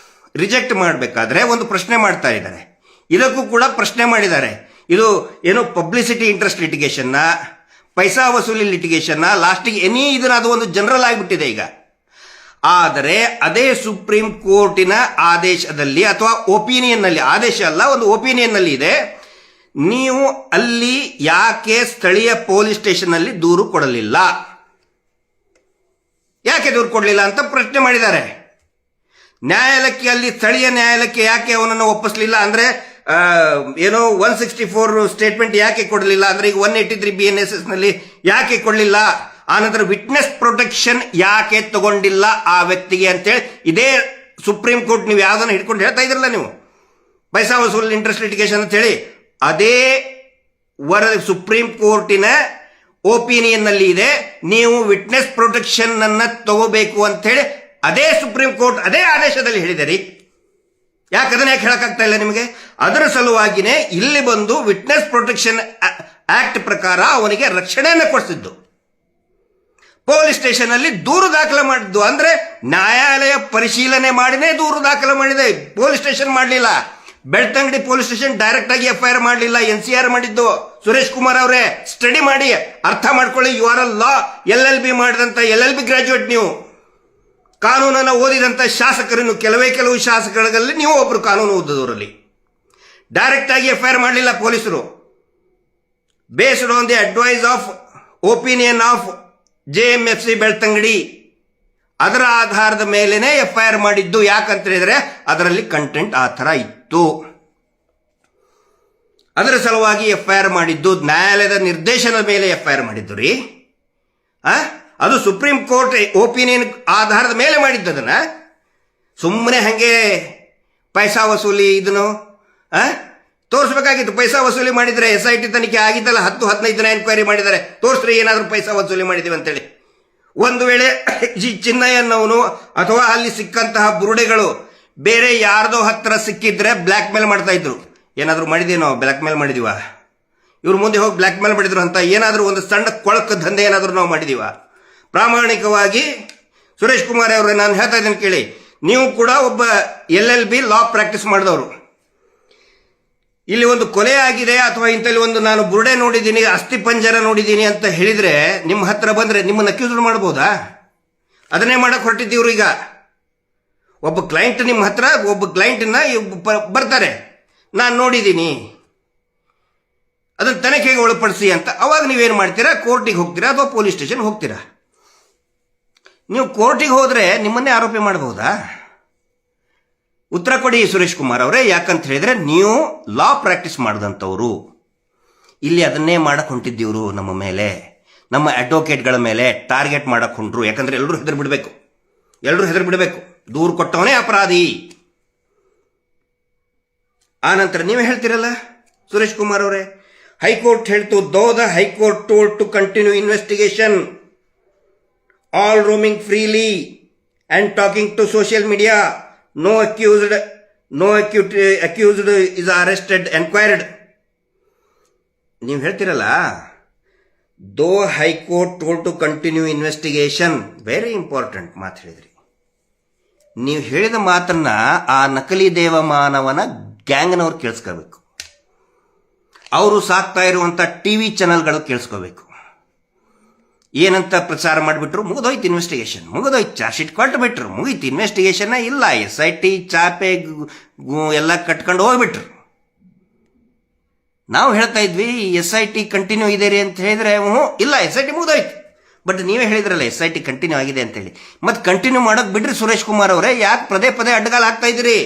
ರಿಜೆಕ್ಟ್ ಮಾಡಬೇಕಾದ್ರೆ ಒಂದು ಪ್ರಶ್ನೆ ಮಾಡ್ತಾ ಇದ್ದಾರೆ. ಇದಕ್ಕೂ ಕೂಡ ಪ್ರಶ್ನೆ ಮಾಡಿದ್ದಾರೆ. ಇದು ಏನು ಪಬ್ಲಿಸಿಟಿ ಇಂಟ್ರೆಸ್ಟ್ ಲಿಟಿಗೇಷನ್ನ, ಪೈಸಾ ವಸೂಲಿ ಲಿಟಿಗೇಷನ್ನ, ಲಾಸ್ಟಿಗೆ ಇದನ್ನ ಅದು ಒಂದು ಜನರಲ್ ಆಗಿಬಿಟ್ಟಿದೆ ಈಗ. ಆದರೆ ಅದೇ ಸುಪ್ರೀಂ ಕೋರ್ಟಿನ ಆದೇಶದಲ್ಲಿ ಅಥವಾ ಒಪಿನಿಯನ್ ನಲ್ಲಿ, ಆದೇಶ ಅಲ್ಲ ಒಂದು ಒಪಿನಿಯನ್ ನಲ್ಲಿ ಇದೆ, ನೀವು ಅಲ್ಲಿ ಯಾಕೆ ಸ್ಥಳೀಯ ಪೊಲೀಸ್ ಸ್ಟೇಷನ್ ನಲ್ಲಿ ದೂರು ಕೊಡಲಿಲ್ಲ, ಯಾಕೆ ದೂರು ಕೊಡಲಿಲ್ಲ ಅಂತ ಪ್ರಶ್ನೆ ಮಾಡಿದ್ದಾರೆ. ನ್ಯಾಯಾಲಯಕ್ಕೆ, ಅಲ್ಲಿ ಸ್ಥಳೀಯ ನ್ಯಾಯಾಲಯಕ್ಕೆ ಯಾಕೆ ಅವನನ್ನು ಒಪ್ಪಿಸಲಿಲ್ಲ ಅಂದ್ರೆ ಏನೋ 164 ಸ್ಟೇಟ್ಮೆಂಟ್ ಯಾಕೆ ಕೊಡಲಿಲ್ಲ ಅಂದ್ರೆ ಈಗ 183 BNSS ನಲ್ಲಿ ಯಾಕೆ ಕೊಡಲಿಲ್ಲ, ಆನಂತರ ವಿಟ್ನೆಸ್ ಪ್ರೊಟೆಕ್ಷನ್ ಯಾಕೆ ತಗೊಂಡಿಲ್ಲ ಆ ವ್ಯಕ್ತಿಗೆ ಅಂತೇಳಿ ಇದೇ ಸುಪ್ರೀಂ ಕೋರ್ಟ್ ನೀವು ಯಾವ್ದನ್ನ ಹಿಡ್ಕೊಂಡು ಹೇಳ್ತಾ ಇದ್ರಲ್ಲ ನೀವು, ಪೈಸಾ ವಸೂಲ್ ಇಂಟ್ರೆಸ್ಟ್ ಲಿಟಿಗೇಷನ್ ಅಂತ ಹೇಳಿ, ಅದೇ ವರದಿ ಸುಪ್ರೀಂ ಕೋರ್ಟಿನ ಒಪಿನಿಯನ್ ನಲ್ಲಿ ಇದೆ. ನೀವು ವಿಟ್ನೆಸ್ ಪ್ರೊಟೆಕ್ಷನ್ ಅನ್ನ ತಗೋಬೇಕು ಅಂತ ಹೇಳಿ ಅದೇ ಸುಪ್ರೀಂ ಕೋರ್ಟ್ ಅದೇ ಆದೇಶದಲ್ಲಿ ಹೇಳಿದಿರಿ. ಯಾಕೆ ಅದನ್ನ ಯಾಕೆ ಹೇಳಕ್ಕಾಗ್ತಾ ಇಲ್ಲ ನಿಮಗೆ? ಅದರ ಸಲುವಾಗಿನೇ ಇಲ್ಲಿ ಬಂದು ವಿಟ್ನೆಸ್ ಪ್ರೊಟೆಕ್ಷನ್ ಆಕ್ಟ್ ಪ್ರಕಾರ ಅವನಿಗೆ ರಕ್ಷಣೆಯನ್ನು ಕೊಡಿಸಿದ್ದು, ಪೊಲೀಸ್ ಸ್ಟೇಷನ್ ಅಲ್ಲಿ ದೂರು ದಾಖಲೆ ಮಾಡಿದ್ದು. ಅಂದ್ರೆ ನ್ಯಾಯಾಲಯ ಪರಿಶೀಲನೆ ಮಾಡಿನೇ ದೂರು ದಾಖಲೆ ಮಾಡಿದೆ, ಪೊಲೀಸ್ ಸ್ಟೇಷನ್ ಮಾಡಲಿಲ್ಲ. ಬೆಳ್ತಂಗಡಿ ಪೊಲೀಸ್ ಸ್ಟೇಷನ್ ಡೈರೆಕ್ಟ್ ಆಗಿ FIR ಮಾಡಲಿಲ್ಲ, NCR ಮಾಡಿದ್ದು. ಸುರೇಶ್ ಕುಮಾರ್ ಅವರೇ ಸ್ಟಡಿ ಮಾಡಿ ಅರ್ಥ ಮಾಡ್ಕೊಳ್ಳಿ. ಯು ಆರ್ ಲಾ LLB ಮಾಡಿದಂತ LLB ಗ್ರಾಜುಯೇಟ್, ನೀವು ಕಾನೂನನ್ನು ಓದಿದಂತ ಶಾಸಕರು, ಕೆಲವು ಶಾಸಕರಲ್ಲಿ ನೀವು ಒಬ್ರು ಕಾನೂನು ಓದಿದವರಲ್ಲಿ. ಡೈರೆಕ್ಟ್ ಆಗಿ FIR ಮಾಡಲಿಲ್ಲ ಪೊಲೀಸರು. Based on the advice of opinion of JMFC Belthangady, ಅದರ ಆಧಾರದ ಮೇಲೆನೆ FIR ಮಾಡಿದ್ದು. ಯಾಕಂತ ಹೇಳಿದ್ರೆ ಅದರಲ್ಲಿ ಕಂಟೆಂಟ್ ಆ ತರ ಇತ್ತು, ಅದರ ಸಲುವಾಗಿ FIR ಮಾಡಿದ್ದು. ನ್ಯಾಯಾಲಯದ ನಿರ್ದೇಶನದ ಮೇಲೆ FIR ಮಾಡಿದ್ದು ರೀ. ಅದು ಸುಪ್ರೀಂ ಕೋರ್ಟ್ ಒಪಿನಿಯನ್ ಆಧಾರದ ಮೇಲೆ ಮಾಡಿದ್ದದನ್ನ ಸುಮ್ಮನೆ ಹಂಗೆ ಪೈಸಾ ವಸೂಲಿ ಇದನ್ನು ತೋರಿಸಬೇಕಾಗಿತ್ತು. ಪೈಸಾ ವಸೂಲಿ ಮಾಡಿದ್ರೆ SIT ತನಿಖೆ ಆಗಿದ್ದಲ್ಲ, 10-15 ದಿನ ಎನ್ಕ್ವೈರಿ ಮಾಡಿದ್ದಾರೆ, ತೋರಿಸ್ರಿ ಏನಾದರೂ ಪೈಸಾ ವಸೂಲಿ ಮಾಡಿದೀವಿ ಅಂತೇಳಿ. ಒಂದು ವೇಳೆ ಈ ಚಿನ್ನಯ್ಯನವನು ಅಥವಾ ಅಲ್ಲಿ ಸಿಕ್ಕಂತಹ ಬುರುಡೆಗಳು ಬೇರೆ ಯಾರ್ದೋ ಹತ್ರ ಸಿಕ್ಕಿದ್ರೆ ಬ್ಲ್ಯಾಕ್ ಮೇಲ್ ಮಾಡ್ತಾ ಇದ್ರು. ಏನಾದರೂ ಮಾಡಿದೀವಿ ನಾವು, ಬ್ಲ್ಯಾಕ್ ಮೇಲ್ ಮಾಡಿದೀವ, ಇವ್ರು ಮುಂದೆ ಹೋಗಿ ಬ್ಲ್ಯಾಕ್ ಮೇಲ್ ಮಾಡಿದ್ರು ಅಂತ ಏನಾದರೂ ಒಂದು ಸಣ್ಣ ಕೊಳಕ ದಂಧೆ ಏನಾದರೂ ನಾವು ಮಾಡಿದೀವ? ಪ್ರಾಮಾಣಿಕವಾಗಿ ಸುರೇಶ್ ಕುಮಾರ್ ಅವರೇ ನಾನು ಹೇಳ್ತಾ ಇದ್ದೇನೆ ಕೇಳಿ, ನೀವು ಕೂಡ ಒಬ್ಬ LLB ಲಾ ಪ್ರಾಕ್ಟೀಸ್ ಮಾಡಿದವರು. ಇಲ್ಲಿ ಒಂದು ಕೊಲೆ ಆಗಿದೆ ಅಥವಾ ಇಂಥಲ್ಲಿ ಒಂದು ನಾನು ಬುರುಡೆ ನೋಡಿದ್ದೀನಿ, ಅಸ್ಥಿ ಪಂಜರ ನೋಡಿದ್ದೀನಿ ಅಂತ ಹೇಳಿದ್ರೆ ನಿಮ್ಮ ಹತ್ರ ಬಂದ್ರೆ ನಿಮ್ಮನ್ನು ಅಕ್ಯೂಸ್ ಮಾಡಬಹುದಾ? ಅದನ್ನೇ ಮಾಡಕ್ ಹೊರಟಿದ್ದೀವ್ರು. ಈಗ ಒಬ್ಬ ಕ್ಲೈಂಟ್ ನಿಮ್ಮ ಹತ್ರ, ಒಬ್ಬ ಕ್ಲೈಂಟ್ನ ಬರ್ತಾರೆ, ನಾನು ನೋಡಿದ್ದೀನಿ, ಅದನ್ನ ತನಿಖೆಗೆ ಒಳಪಡಿಸಿ ಅಂತ. ಅವಾಗ ನೀವೇನು ಮಾಡ್ತೀರಾ? ಕೋರ್ಟಿಗೆ ಹೋಗ್ತೀರಾ ಅಥವಾ ಪೊಲೀಸ್ ಸ್ಟೇಷನ್ ಹೋಗ್ತೀರಾ? ನೀವು ಕೋರ್ಟಿಗೆ ಹೋದ್ರೆ ನಿಮ್ಮನ್ನೇ ಆರೋಪಿ ಮಾಡಬಹುದಾ? ಉತ್ತರ ಕೊಡಿ ಸುರೇಶ್ ಕುಮಾರ್ ಅವರೇ. ಯಾಕಂತ ಹೇಳಿದ್ರೆ ನೀವು ಲಾ ಪ್ರಾಕ್ಟೀಸ್ ಮಾಡಿದಂಥವ್ರು. ಇಲ್ಲಿ ಅದನ್ನೇ ಮಾಡಕ್ ಹೊಂಟಿದ್ದೀವ್ರು, ನಮ್ಮ ಮೇಲೆ, ನಮ್ಮ ಅಡ್ವೊಕೇಟ್ಗಳ ಮೇಲೆ ಟಾರ್ಗೆಟ್ ಮಾಡಕ್ ಹೊಂಟ್ರು. ಯಾಕಂದ್ರೆ ಎಲ್ಲರೂ ಹೆದರ್ ಬಿಡಬೇಕು, ದೂರು ಕೊಟ್ಟವನೇ ಅಪರಾಧಿ. ಆ ನಂತರ ನೀವೇ ಹೇಳ್ತಿರಲ್ಲ ಸುರೇಶ್ ಕುಮಾರ್ ಅವರೇ, ಹೈಕೋರ್ಟ್ ಹೇಳ್ತು, though the high court told to continue investigation, all roaming freely and talking to social media, no accused is arrested, enquired. ನೀವು ಹೇಳ್ತಿರಲ್ಲ, though high court told to continue investigation, very important ಮಾತು ಹೇಳಿದ್ರಿ. ನೀವು ಹೇಳಿದ ಮಾತನ್ನ ಆ ನಕಲಿ ದೇವಮಾನವನ ಗ್ಯಾಂಗ್ನವ್ರು ಕೇಳಿಸ್ಕೋಬೇಕು, ಅವರು ಸಾಕ್ತಾ ಇರುವಂತ TV ಚಾನೆಲ್ಗಳು ಕೇಳಿಸ್ಕೋಬೇಕು. ಏನಂತ ಪ್ರಚಾರ ಮಾಡಿಬಿಟ್ರು, ಮುಗಿದೋಯ್ತು ಇನ್ವೆಸ್ಟಿಗೇಷನ್, ಮುಗಿದೋಯ್ತು, ಚಾರ್ಜ್ ಶೀಟ್ ಕೊಟ್ಟು ಬಿಟ್ರು, ಮುಗೀತು ಇನ್ವೆಸ್ಟಿಗೇಷನ್. ಇಲ್ಲ, SIT ಚಾಪೆ ಎಲ್ಲ ಕಟ್ಕೊಂಡು ಹೋಗ್ಬಿಟ್ರು. ನಾವು ಹೇಳ್ತಾ ಇದ್ವಿ SIT ಕಂಟಿನ್ಯೂ ಇದೆ ರೀ ಅಂತ ಹೇಳಿದ್ರೆ, ಇಲ್ಲ SIT ಮುಗಿದೋಯ್ತು. ಬಟ್ ನೀವೇ ಹೇಳಿದ್ರಲ್ಲ SIT ಕಂಟಿನ್ಯೂ ಆಗಿದೆ ಅಂತ ಹೇಳಿ. ಮತ್ತೆ ಕಂಟಿನ್ಯೂ ಮಾಡೋಕ್ ಬಿಡ್ರಿ ಸುರೇಶ್ ಕುಮಾರ್ ಅವರೇ. ಯಾಕೆ ಪದೇ ಅಡ್ಡಗಾಲ ಹಾಕ್ತಾ ಇದ್ದೀರಿ?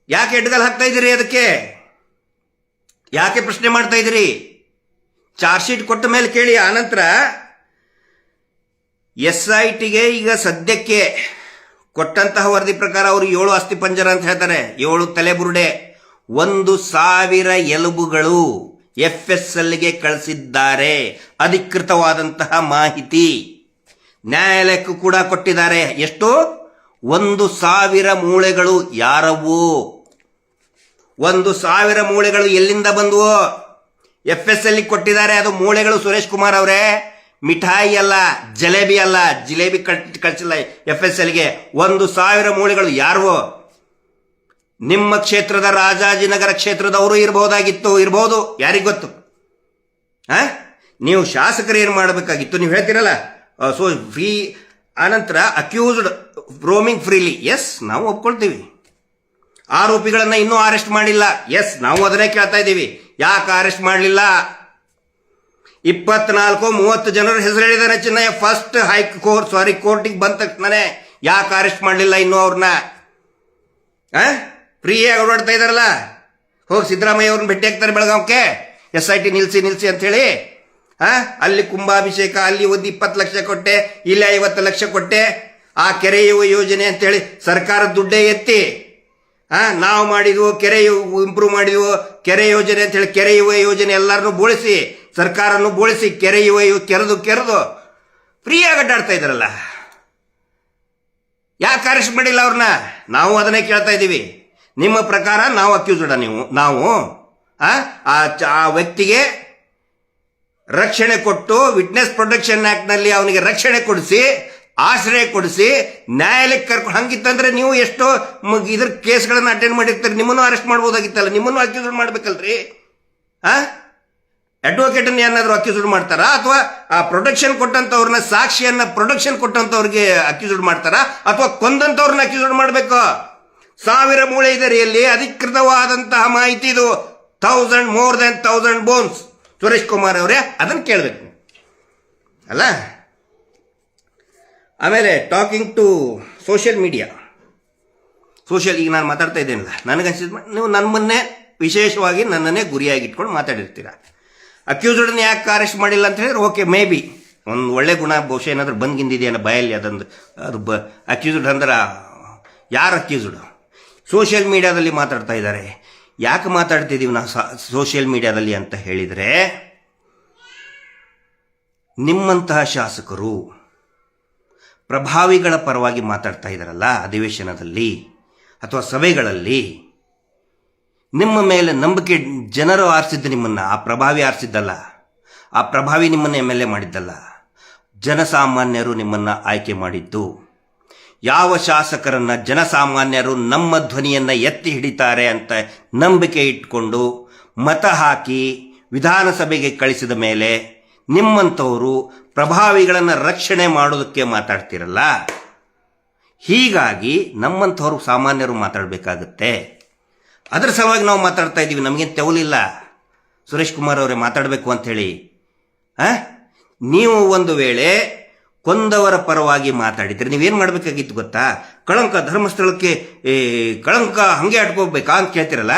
ಯಾಕೆ ಅಡ್ಡಗಾಲ ಹಾಕ್ತಾ ಇದ್ದೀರಿ? ಅದಕ್ಕೆ ಯಾಕೆ ಪ್ರಶ್ನೆ ಮಾಡ್ತಾ ಇದ್ದೀರಿ? ಚಾರ್ಜ್ ಶೀಟ್ ಕೊಟ್ಟ ಮೇಲೆ ಕೇಳಿ. ಆನಂತರ SITಗೆ ಈಗ ಸದ್ಯಕ್ಕೆ ಕೊಟ್ಟಂತಹ ವರದಿ ಪ್ರಕಾರ ಅವರು 7 ಅಸ್ಥಿ ಪಂಜರ ಅಂತ ಹೇಳ್ತಾರೆ, 7 ತಲೆಬುರುಡೆ, 1,000 ಎಲುಬುಗಳು FSLಗೆ ಕಳಿಸಿದ್ದಾರೆ. ಅಧಿಕೃತವಾದಂತಹ ಮಾಹಿತಿ. ನ್ಯಾಯಾಲಯಕ್ಕೂ ಕೂಡ ಕೊಟ್ಟಿದ್ದಾರೆ. ಎಷ್ಟು? 1,000 ಮೂಳೆಗಳು. ಯಾರವು? 1,000 ಮೂಳೆಗಳು ಎಲ್ಲಿಂದ ಬಂದವು? FSL ಕೊಟ್ಟಿದ್ದಾರೆ. ಅದು ಮೂಳೆಗಳು ಸುರೇಶ್ ಕುಮಾರ್ ಅವರೇ, ಮಿಠಾಯಿ ಅಲ್ಲ, ಜಲೇಬಿ ಅಲ್ಲ. ಜಿಲೇಬಿ ಕಳಿಸಿಲ್ಲ FSLಗೆ. 1,000 ಮೂಳೆಗಳು. ಯಾರು? ನಿಮ್ಮ ಕ್ಷೇತ್ರದ ರಾಜಾಜಿನಗರ ಕ್ಷೇತ್ರದವರು ಇರಬಹುದು. ಯಾರಿಗ್ ಗೊತ್ತು? ನೀವು ಶಾಸಕರು ಏನು ಮಾಡಬೇಕಾಗಿತ್ತು? ನೀವು ಹೇಳ್ತೀರಲ್ಲ, ಸೊ ಫ್ರೀ ಆನಂತರ ಅಕ್ಯೂಸ್ಡ್ ರೋಮಿಂಗ್ ಫ್ರೀಲಿ. ಎಸ್, ನಾವು ಒಪ್ಕೊಳ್ತೀವಿ. ಆರೋಪಿಗಳನ್ನ ಇನ್ನೂ ಅರೆಸ್ಟ್ ಮಾಡಿಲ್ಲ. ಎಸ್, ನಾವು ಅದನ್ನೇ ಕೇಳ್ತಾ ಇದ್ದೀವಿ. ಯಾಕೆ ಅರೆಸ್ಟ್ ಮಾಡಲಿಲ್ಲ? 24-30 ಜನರ ಹೆಸರು ಹೇಳಿದಾರೆ ಚಿನ್ನಯ್ಯ. ಫಸ್ಟ್ ಕೋರ್ಟಿಗೆ ಬಂದ ತಕ್ಷಣ ಯಾಕೆ ಅರೆಸ್ಟ್ ಮಾಡಲಿಲ್ಲ ಇನ್ನೂ ಅವ್ರನ್ನ? ಫ್ರೀಯಾಗಿ ಓಡಾಡ್ತಾ ಇದಾರಲ್ಲ. ಹೋಗಿ ಸಿದ್ದರಾಮಯ್ಯ ಅವ್ರನ್ನ ಭೇಟಿ ಆಗ್ತಾರೆ ಬೆಳಗಾವಕ್ಕೆ. SIT ನಿಲ್ಸಿ ಅಂತ ಹೇಳಿ. ಅಲ್ಲಿ ಕುಂಭಾಭಿಷೇಕ, ಅಲ್ಲಿ ಒಂದು 20 ಲಕ್ಷ ಕೊಟ್ಟೆ, ಇಲ್ಲಿ 50 ಲಕ್ಷ ಕೊಟ್ಟೆ. ಆ ಕೆರೆ ಯೋಜನೆ ಅಂತೇಳಿ ಸರ್ಕಾರದ ದುಡ್ಡೇ ಎತ್ತಿ ನಾವು ಮಾಡಿದ್ವು, ಕೆರೆ ಇಂಪ್ರೂವ್ ಮಾಡಿದ್ವು, ಕೆರೆ ಯೋಜನೆ ಅಂತ ಹೇಳಿ ಕೆರೆ ಯೋಜನೆ ಎಲ್ಲರನ್ನು ಬೋಳಿಸಿ, ಸರ್ಕಾರನ್ನು ಬೋಳಿಸಿ, ಕೆರೆ ಕೆರೆದು ಫ್ರೀಯಾಗಿ ಅಡ್ಡಾಡ್ತಾ ಇದಾರಲ್ಲ. ಯಾಕೆ ಅರೆಸ್ಟ್ ಮಾಡಿಲ್ಲ ಅವ್ರನ್ನ? ನಾವು ಅದನ್ನೇ ಕೇಳ್ತಾ ಇದ್ದೀವಿ. ನಿಮ್ಮ ಪ್ರಕಾರ ನಾವು ಅಕ್ಯೂಸ್ಡ? ನಾವು ಆ ವ್ಯಕ್ತಿಗೆ ರಕ್ಷಣೆ ಕೊಟ್ಟು, ವಿಟ್ನೆಸ್ ಪ್ರೊಟೆಕ್ಷನ್ ಆಕ್ಟ್ ನಲ್ಲಿ ಅವನಿಗೆ ರಕ್ಷಣೆ ಕೊಡಿಸಿ, ಆಶ್ರಯ ಕೊಡಿಸಿ, ನ್ಯಾಯಾಲಯಕ್ಕೆ ಕರ್ಕೊಂಡು, ಹಂಗಿತ್ತಂದ್ರೆ ನೀವು ಎಷ್ಟೋ ಇದ್ರ ಕೇಸ್ಗಳನ್ನ ಅಟೆಂಡ್ ಮಾಡಿರ್ತೀರಿ. ನಿಮ್ಮನ್ನು ಅರೆಸ್ಟ್ ಮಾಡ್ಬೋದಾಗಿತ್ತಲ್ಲ, ನಿಮ್ಮನ್ನು ಅಕ್ಯೂಸ್ಡ್ ಮಾಡ್ಬೇಕಲ್ರಿ. ಅಡ್ವೊಕೇಟ್ ಏನಾದ್ರು ಅಕ್ಯೂಸ್ಡ್ ಮಾಡ್ತಾರಾ? ಅಥವಾ ಆ ಪ್ರೊಟೆಕ್ಷನ್ ಕೊಟ್ಟಂತವ್ರನ್ನ, ಸಾಕ್ಷಿಯನ್ನ ಪ್ರೊಟೆಕ್ಷನ್ ಕೊಟ್ಟಂತವ್ರಿಗೆ ಅಕ್ಯೂಸ್ಡ್ ಮಾಡ್ತಾರಾ? ಅಥವಾ ಕೊಂದಂತವ್ರನ್ನ ಅಕ್ಯೂಸ್ಡ್ ಮಾಡ್ಬೇಕು? 1000 ಮೂಳೆ ಇದರಿಯಲ್ಲಿ ಅಧಿಕೃತವಾದಂತಹ ಮಾಹಿತಿ ಇದು. More than 1000 bones. Suresh Kumar ಅವರೇ, ಅದನ್ನು ಕೇಳಬೇಕು ಅಲ್ಲ. ಆಮೇಲೆ ಟಾಕಿಂಗ್ ಟು ಸೋಷಿಯಲ್ ಮೀಡಿಯಾ. ಈಗ ನಾನು ಮಾತಾಡ್ತಾ ಇದ್ದೇನಲ್ಲ, ನನಗನ್ಸಿದ್ ನೀವು ನಮ್ಮನ್ನೇ ವಿಶೇಷವಾಗಿ ನನ್ನನ್ನೇ ಗುರಿಯಾಗಿಟ್ಕೊಂಡು ಮಾತಾಡಿರ್ತೀರ. ಅಕ್ಯೂಸ್ಡ್ನ ಯಾಕೆ ಅರೆಸ್ಟ್ ಮಾಡಿಲ್ಲ ಅಂತ ಹೇಳಿದ್ರೆ ಓಕೆ, ಮೇ ಬಿ ಒಂದು ಒಳ್ಳೆ ಗುಣ ಬಹುಶಃ ಏನಾದರೂ ಬಂದ್ಗಿಂದಿದೆಯಲ್ಲ ಬಾಯಲ್ಲಿ. ಅದು ಅಕ್ಯೂಸ್ಡ್ ಅಂದ್ರೆ ಯಾರು ಅಕ್ಯೂಸ್ಡ್? ಸೋಷಿಯಲ್ ಮೀಡಿಯಾದಲ್ಲಿ ಮಾತಾಡ್ತಾ ಇದ್ದಾರೆ. ಯಾಕೆ ಮಾತಾಡ್ತಿದ್ದೀವಿ ನಾವು ಸೋಷಿಯಲ್ ಮೀಡಿಯಾದಲ್ಲಿ ಅಂತ ಹೇಳಿದರೆ, ನಿಮ್ಮಂತಹ ಶಾಸಕರು ಪ್ರಭಾವಿಗಳ ಪರವಾಗಿ ಮಾತಾಡ್ತಾ ಇದ್ದಾರಲ್ಲ ಅಧಿವೇಶನದಲ್ಲಿ ಅಥವಾ ಸಭೆಗಳಲ್ಲಿ, ನಿಮ್ಮ ಮೇಲೆ ನಂಬಿಕೆ ಜನರು ಆರಿಸಿದ್ದು ನಿಮ್ಮನ್ನ. ಆ ಪ್ರಭಾವಿ ಆರಿಸಿದ್ದಲ್ಲ, ಆ ಪ್ರಭಾವಿ ನಿಮ್ಮನ್ನ MLA ಮಾಡಿದ್ದಲ್ಲ, ಜನಸಾಮಾನ್ಯರು ನಿಮ್ಮನ್ನ ಆಯ್ಕೆ ಮಾಡಿದ್ದು. ಯಾವ ಶಾಸಕರನ್ನ ಜನಸಾಮಾನ್ಯರು ನಮ್ಮ ಧ್ವನಿಯನ್ನ ಎತ್ತಿ ಹಿಡಿತಾರೆ ಅಂತ ನಂಬಿಕೆ ಇಟ್ಕೊಂಡು ಮತ ಹಾಕಿ ವಿಧಾನಸಭೆಗೆ ಕಳಿಸಿದ ಮೇಲೆ ನಿಮ್ಮಂಥವರು ಪ್ರಭಾವಿಗಳನ್ನು ರಕ್ಷಣೆ ಮಾಡೋದಕ್ಕೆ ಮಾತಾಡ್ತಿರಲ್ಲ. ಹೀಗಾಗಿ ನಮ್ಮಂಥವ್ರು ಸಾಮಾನ್ಯರು ಮಾತಾಡಬೇಕಾಗುತ್ತೆ. ಅದರ ಸಲುವಾಗಿ ನಾವು ಮಾತಾಡ್ತಾ ಇದ್ದೀವಿ. ನಮಗೇನು ತೆವಲಿಲ್ಲ ಸುರೇಶ್ ಕುಮಾರ್ ಅವರೇ ಮಾತಾಡಬೇಕು ಅಂಥೇಳಿ. ನೀವು ಒಂದು ವೇಳೆ ಕೊಂದವರ ಪರವಾಗಿ ಮಾತಾಡಿದ್ರೆ ನೀವೇನು ಮಾಡಬೇಕಾಗಿತ್ತು ಗೊತ್ತಾ? ಕಳಂಕ, ಧರ್ಮಸ್ಥಳಕ್ಕೆ ಕಳಂಕ ಹಂಗೆ ಅಟ್ಕೋಬೇಕಾ ಅಂತ ಕೇಳ್ತಿರಲ್ಲ.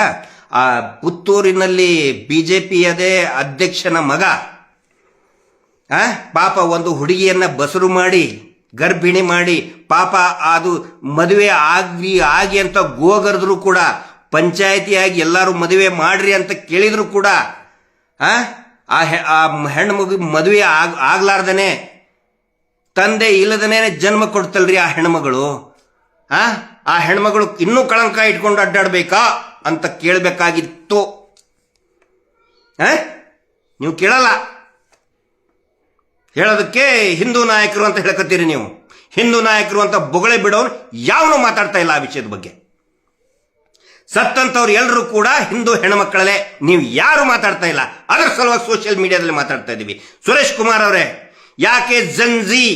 ಆ ಪುತ್ತೂರಿನಲ್ಲಿ BJPಯದೇ ಅಧ್ಯಕ್ಷನ ಮಗ ಪಾಪ ಒಂದು ಹುಡುಗಿಯನ್ನ ಬಸರು ಮಾಡಿ ಗರ್ಭಿಣಿ ಮಾಡಿ ಪಾಪ ಅದು ಮದುವೆ ಆಗಿ ಅಂತ ಗೋಗರ್ದ್ರು ಕೂಡ, ಪಂಚಾಯತಿಯಾಗಿ ಎಲ್ಲರೂ ಮದುವೆ ಮಾಡ್ರಿ ಅಂತ ಕೇಳಿದ್ರು ಕೂಡ ಆ ಹೆಣ್ಣು ಮಗು ಮದುವೆ ಆಗ್ಲಾರ್ದನೆ, ತಂದೆ ಇಲ್ಲದನೇ ಜನ್ಮ ಕೊಡ್ತಲ್ರಿ ಆ ಹೆಣ್ಮಗಳು. ಆ ಹೆಣ್ಮಗಳು ಇನ್ನೂ ಕಳಂಕ ಇಟ್ಕೊಂಡು ಅಡ್ಡಾಡ್ಬೇಕಾ ಅಂತ ಕೇಳಬೇಕಾಗಿತ್ತು. ನೀವು ಕೇಳಲ್ಲ. ಹೇಳೋದಕ್ಕೆ ಹಿಂದೂ ನಾಯಕರು ಅಂತ ಹೇಳಕತ್ತೀರಿ ನೀವು. ಹಿಂದೂ ನಾಯಕರು ಅಂತ ಬೊಗಳೆ ಬಿಡೋನು ಯಾವನು ಮಾತಾಡ್ತಾ ಇಲ್ಲ ಆ ವಿಷಯದ ಬಗ್ಗೆ. ಸತ್ತಂತವ್ರು ಎಲ್ಲರೂ ಕೂಡ ಹಿಂದೂ ಹೆಣ್ಮಕ್ಕಳಲ್ಲೇ, ನೀವು ಯಾರು ಮಾತಾಡ್ತಾ ಇಲ್ಲ. ಅದರ ಸಲುವಾಗಿ ಸೋಷಿಯಲ್ ಮೀಡಿಯಾದಲ್ಲಿ ಮಾತಾಡ್ತಾ ಇದ್ದೀವಿ. ಸುರೇಶ್ ಕುಮಾರ್ ಅವರೇ, ಯಾಕೆ ಜನ್ಜಿ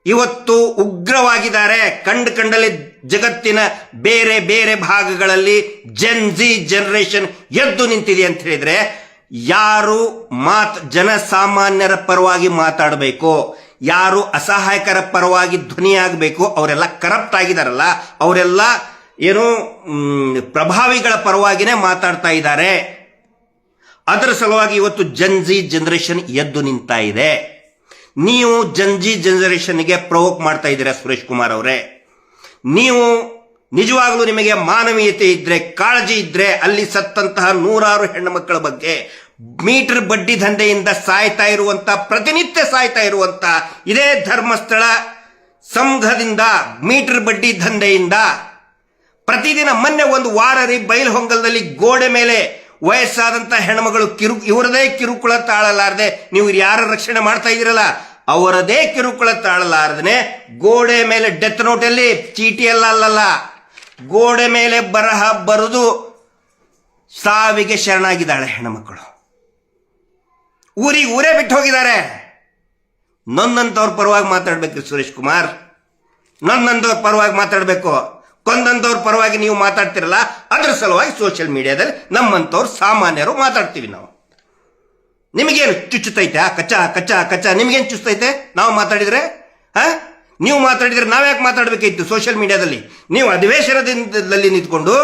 ಇವತ್ತು ಉಗ್ರವಾಗಿದ್ದಾರೆ? ಕಂಡಲ್ಲಿ ಜಗತ್ತಿನ ಬೇರೆ ಬೇರೆ ಭಾಗಗಳಲ್ಲಿ ಜನ್ಜಿ ಜನರೇಷನ್ ಎದ್ದು ನಿಂತಿದೆ ಅಂತ ಹೇಳಿದ್ರೆ, ಯಾರು ಜನಸಾಮಾನ್ಯರ ಪರವಾಗಿ ಮಾತಾಡಬೇಕು, ಯಾರು ಅಸಹಾಯಕರ ಪರವಾಗಿ ಧ್ವನಿಯಾಗಬೇಕು, ಅವರೆಲ್ಲ ಕರಪ್ಟ್ ಆಗಿದಾರಲ್ಲ, ಅವರೆಲ್ಲ ಏನು ಪ್ರಭಾವಿಗಳ ಪರವಾಗಿನೇ ಮಾತಾಡ್ತಾ ಇದ್ದಾರೆ. ಅದರ ಸಲುವಾಗಿ ಇವತ್ತು ಜನ್ಜಿ ಜನರೇಷನ್ ಎದ್ದು ನಿಂತಾ ಇದೆ. ನೀವು ಜನ್ಜಿ ಜನರೇಷನ್ಗೆ ಪ್ರವೋಕ್ ಮಾಡ್ತಾ ಇದ್ದೀರಾ ಸುರೇಶ್ ಕುಮಾರ್ ಅವರೇ. ನೀವು ನಿಜವಾಗ್ಲೂ ನಿಮಗೆ ಮಾನವೀಯತೆ ಇದ್ರೆ, ಕಾಳಜಿ ಇದ್ರೆ, ಅಲ್ಲಿ ಸತ್ತಂತಹ 100 ಹೆಣ್ಣು ಮಕ್ಕಳ ಬಗ್ಗೆ ಮೀಟರ್ ಬಡ್ಡಿ ದಂಧೆಯಿಂದ ಸಾಯ್ತಾ ಇರುವಂತ, ಪ್ರತಿನಿತ್ಯ ಸಾಯ್ತಾ ಇರುವಂತ ಇದೇ ಧರ್ಮಸ್ಥಳ ಸಂಘದಿಂದ ಮೀಟರ್ ಬಡ್ಡಿ ದಂಧೆಯಿಂದ ಪ್ರತಿದಿನ ಮೊನ್ನೆ ಒಂದು ವಾರ ಬೈಲಹೊಂಗಲದಲ್ಲಿ ಗೋಡೆ ಮೇಲೆ ವಯಸ್ಸಾದಂತ ಹೆಣ್ಮಗಳು ಇವರದೇ ಕಿರುಕುಳ ತಾಳಲಾರದೆ, ನೀವು ಯಾರ ರಕ್ಷಣೆ ಮಾಡ್ತಾ ಇದ್ದೀರಲ್ಲ ಅವರದೇ ಕಿರುಕುಳ ತಾಳಲಾರದೆ ಗೋಡೆ ಮೇಲೆ ಡೆತ್ ನೋಟಲ್ಲಿ ಚೀಟಿ ಅಲ್ಲಲ್ಲ, ಗೋಡೆ ಮೇಲೆ ಬರಹ ಬರೆದು ಸಾವಿಗೆ ಶರಣಾಗಿದ್ದಾಳೆ ಹೆಣ್ಮಕ್ಕಳು. ಊರೇ ಬಿಟ್ಟು ಹೋಗಿದ್ದಾರೆ. ನನ್ನಂತವ್ರ ಪರವಾಗಿ ಮಾತಾಡ್ಬೇಕು ಸುರೇಶ್ ಕುಮಾರ್, ನನ್ನಂತವ್ರ ಪರವಾಗಿ ಮಾತಾಡಬೇಕು. ಕೊಂದಂತವ್ರ ಪರವಾಗಿ ನೀವು ಮಾತಾಡ್ತಿರಲ್ಲ, ಅದ್ರ ಸಲುವಾಗಿ ಸೋಷಿಯಲ್ ಮೀಡಿಯಾದಲ್ಲಿ ನಮ್ಮಂತವ್ರು ಸಾಮಾನ್ಯರು ಮಾತಾಡ್ತೀವಿ. ನಾವು ನಿಮಗೇನು ಚುಚ್ಚುತ್ತೈತೆ? ಕಚ್ಚಾ ಕಚ್ಚಾ ಕಚ್ಚಾ ನಿಮಗೇನು ಚುಚ್ಚುತ್ತೈತೆ ನಾವು ಮಾತಾಡಿದ್ರೆ? ನೀವು ಮಾತಾಡಿದ್ರೆ ನಾವ್ಯಾಕೆ ಮಾತಾಡಬೇಕಿತ್ತು ಸೋಷಿಯಲ್ ಮೀಡಿಯಾದಲ್ಲಿ? ನೀವು ಅಧಿವೇಶನದಲ್ಲಿ ನಿಂತ್ಕೊಂಡು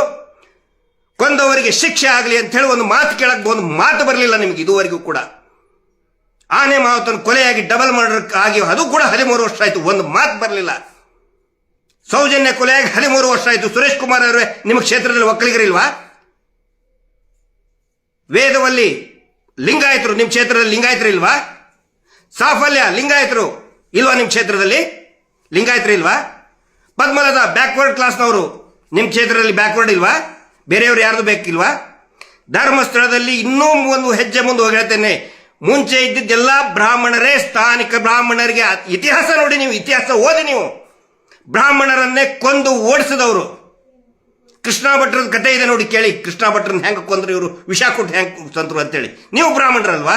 ಕೊಂದವರಿಗೆ ಶಿಕ್ಷೆ ಆಗಲಿ ಅಂತ ಹೇಳಿ ಒಂದು ಮಾತು ಕೇಳಕ್ ಒಂದು ಮಾತು ಬರಲಿಲ್ಲ ನಿಮ್ಗೆ ಇದುವರೆಗೂ ಕೂಡ. ಆನೆ ಮಾವತನ ಕೊಲೆಯಾಗಿ ಡಬಲ್ ಮರ್ಡರ್ ಆಗಿ ಅದು ಕೂಡ 13 ವರ್ಷ ಆಯ್ತು, ಒಂದು ಮಾತು ಬರಲಿಲ್ಲ. ಸೌಜನ್ಯ ಕೊಲೆಯಾಗಿ 13 ವರ್ಷ ಆಯ್ತು. ಸುರೇಶ್ ಕುಮಾರ್ ಅವರೇ, ನಿಮ್ಮ ಕ್ಷೇತ್ರದಲ್ಲಿ ಒಕ್ಕಲಿಗರಿಲ್ವಾ? ವೇದವಲ್ಲಿ ಲಿಂಗಾಯತರು ನಿಮ್ಮ ಕ್ಷೇತ್ರದಲ್ಲಿ ಲಿಂಗಾಯತರು ಇಲ್ವಾ? ಸಾಫಲ್ಯ ಲಿಂಗಾಯತರು ಇಲ್ವಾ ನಿಮ್ಮ ಕ್ಷೇತ್ರದಲ್ಲಿ? ಲಿಂಗಾಯತರು ಇಲ್ವಾ? ಪದ್ಮಲದ ಬ್ಯಾಕ್ವರ್ಡ್ ಕ್ಲಾಸ್ನವರು ನಿಮ್ಮ ಕ್ಷೇತ್ರದಲ್ಲಿ ಬ್ಯಾಕ್ವರ್ಡ್ ಇಲ್ವಾ? ಬೇರೆಯವರು ಯಾರ್ದು ಬೇಕಿಲ್ವಾ? ಧರ್ಮಸ್ಥಳದಲ್ಲಿ ಇನ್ನೂ ಒಂದು ಹೆಜ್ಜೆ ಮುಂದೆ ಹೋಗಿ ಹೇಳ್ತೇನೆ, ಮುಂಚೆ ಇದ್ದಿದ್ದೆಲ್ಲ ಬ್ರಾಹ್ಮಣರೇ, ಸ್ಥಾನಿಕ ಬ್ರಾಹ್ಮಣರಿಗೆ ಇತಿಹಾಸ ನೋಡಿ, ನೀವು ಇತಿಹಾಸ ಓದಿ. ನೀವು ಬ್ರಾಹ್ಮಣರನ್ನೇ ಕೊಂದು ಓಡಿಸಿದವರು. ಕೃಷ್ಣ ಭಟ್ರದ ಕಥೆ ಇದೆ ನೋಡಿ, ಕೇಳಿ. ಕೃಷ್ಣ ಭಟ್ರನ್ನ ಹೆಂಗೆ ಕೊಂದ್ರು ಇವರು, ವಿಷ ಕೊಟ್ಟು ಹೆಂಗೆ ತಂದ್ರು ಅಂತೇಳಿ. ನೀವು ಬ್ರಾಹ್ಮಣರಲ್ವಾ?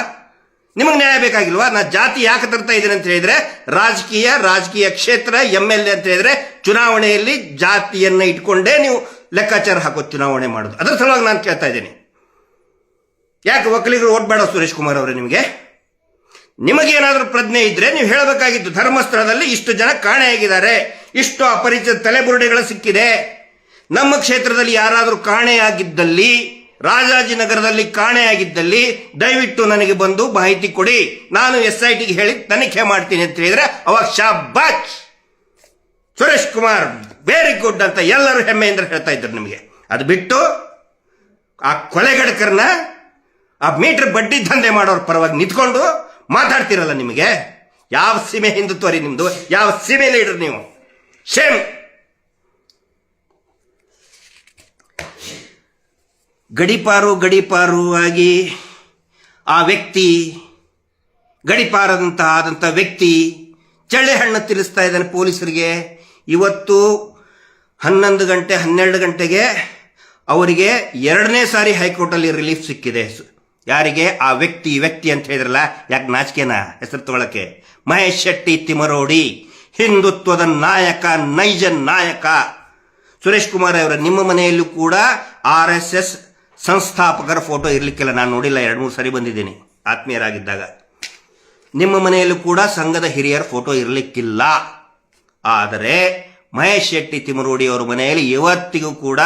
ನಿಮಗೆ ನ್ಯಾಯ ಬೇಕಾಗಿಲ್ವಾ? ನಾ ಜಾತಿ ಯಾಕೆ ತರ್ತಾ ಇದ್ದೀನಿ ಅಂತ ಹೇಳಿದ್ರೆ, ರಾಜಕೀಯ ಕ್ಷೇತ್ರ MLA ಅಂತ ಹೇಳಿದ್ರೆ ಚುನಾವಣೆಯಲ್ಲಿ ಜಾತಿಯನ್ನ ಇಟ್ಕೊಂಡೇ ನೀವು ಲೆಕ್ಕಾಚಾರ ಹಾಕೋದು, ಚುನಾವಣೆ ಮಾಡೋದು. ಅದರ ಸಲುವಾಗಿ ನಾನು ಕೇಳ್ತಾ ಇದ್ದೀನಿ, ಯಾಕೆ ಒಕ್ಕಲಿಗರು ಓಟ್ ಬೇಡ ಸುರೇಶ್ ಕುಮಾರ್ ಅವರೇ? ನಿಮಗೇನಾದ್ರೂ ಪ್ರಜ್ಞೆ ಇದ್ರೆ ನೀವು ಹೇಳಬೇಕಾಗಿತ್ತು, ಧರ್ಮಸ್ಥಳದಲ್ಲಿ ಇಷ್ಟು ಜನ ಕಾಣೆಯಾಗಿದ್ದಾರೆ, ಇಷ್ಟು ಅಪರಿಚಿತ ತಲೆಬುರುಡೆಗಳು ಸಿಕ್ಕಿದೆ. ನಮ್ಮ ಕ್ಷೇತ್ರದಲ್ಲಿ ಯಾರಾದರೂ ಕಾಣೆಯಾಗಿದ್ದಲ್ಲಿ, ರಾಜಾಜಿನಗರದಲ್ಲಿ ಕಾಣೆಯಾಗಿದ್ದಲ್ಲಿ ದಯವಿಟ್ಟು ನನಗೆ ಬಂದು ಮಾಹಿತಿ ಕೊಡಿ, ನಾನು SITಗೆ ಹೇಳಿ ತನಿಖೆ ಮಾಡ್ತೀನಿ ಅಂತ ಹೇಳಿದ್ರೆ ಅವಾಗ ಶಾಬಾಷ್ ಸುರೇಶ್ ಕುಮಾರ್ ವೆರಿ ಗುಡ್ ಅಂತ ಎಲ್ಲರೂ ಹೆಮ್ಮೆಯಿಂದ ಹೇಳ್ತಾ ಇದ್ರು ನಿಮಗೆ. ಅದು ಬಿಟ್ಟು ಆ ಕೊಲೆಗಡಕರನ್ನ, ಆ ಮೀಟರ್ ಬಡ್ಡಿ ದಂಧೆ ಮಾಡೋರ ಪರವಾಗಿ ನಿಂತ್ಕೊಂಡು ಮಾತಾಡ್ತಿರಲ್ಲ, ನಿಮಗೆ ಯಾವ ಸೀಮೆ ಹಿಂದುತ್ವ ರೀ ನಿಮ್ದು? ಯಾವ ಸೀಮೆ ಲೀಡರ್ ನೀವು? ಶೇಮ್. ಗಡಿಪಾರು ಆಗಿ ಆ ವ್ಯಕ್ತಿ, ಆದಂಥ ವ್ಯಕ್ತಿ ಚಳ್ಳೆ ಹಣ್ಣು ತಿನ್ನಿಸ್ತಾ ಇದ್ದಾನೆ ಪೊಲೀಸರಿಗೆ. ಇವತ್ತು 11 ಗಂಟೆ 12 ಗಂಟೆಗೆ ಅವರಿಗೆ 2ನೇ ಸಾರಿ ಹೈಕೋರ್ಟಲ್ಲಿ ರಿಲೀಫ್ ಸಿಕ್ಕಿದೆ. ಯಾರಿಗೆ? ಆ ವ್ಯಕ್ತಿ ಅಂತ ಹೇಳಿದ್ರಲ್ಲ, ಯಾಕೆ ನಾಚಿಕೆನಾ ಹೆಸರು ತಗೊಳಕ್ಕೆ? ಮಹೇಶ್ ಶೆಟ್ಟಿ ತಿಮರೋಡಿ, ಹಿಂದುತ್ವದ ನಾಯಕ, ನೈಜ ನಾಯಕ. ಸುರೇಶ್ ಕುಮಾರ್ ಅವರ ನಿಮ್ಮ ಮನೆಯಲ್ಲೂ ಕೂಡ RSS ಸಂಸ್ಥಾಪಕರ ಫೋಟೋ ಇರ್ಲಿಕ್ಕಿಲ್ಲ. ನಾನು ನೋಡಿಲ್ಲ, 2-3 ಸರಿ ಬಂದಿದ್ದೀನಿ ಆತ್ಮೀಯರಾಗಿದ್ದಾಗ. ನಿಮ್ಮ ಮನೆಯಲ್ಲೂ ಕೂಡ ಸಂಘದ ಹಿರಿಯರ ಫೋಟೋ ಇರಲಿಕ್ಕಿಲ್ಲ. ಆದರೆ ಮಹೇಶ್ ಶೆಟ್ಟಿ ತಿಮರೋಡಿ ಅವರ ಮನೆಯಲ್ಲಿ ಇವತ್ತಿಗೂ ಕೂಡ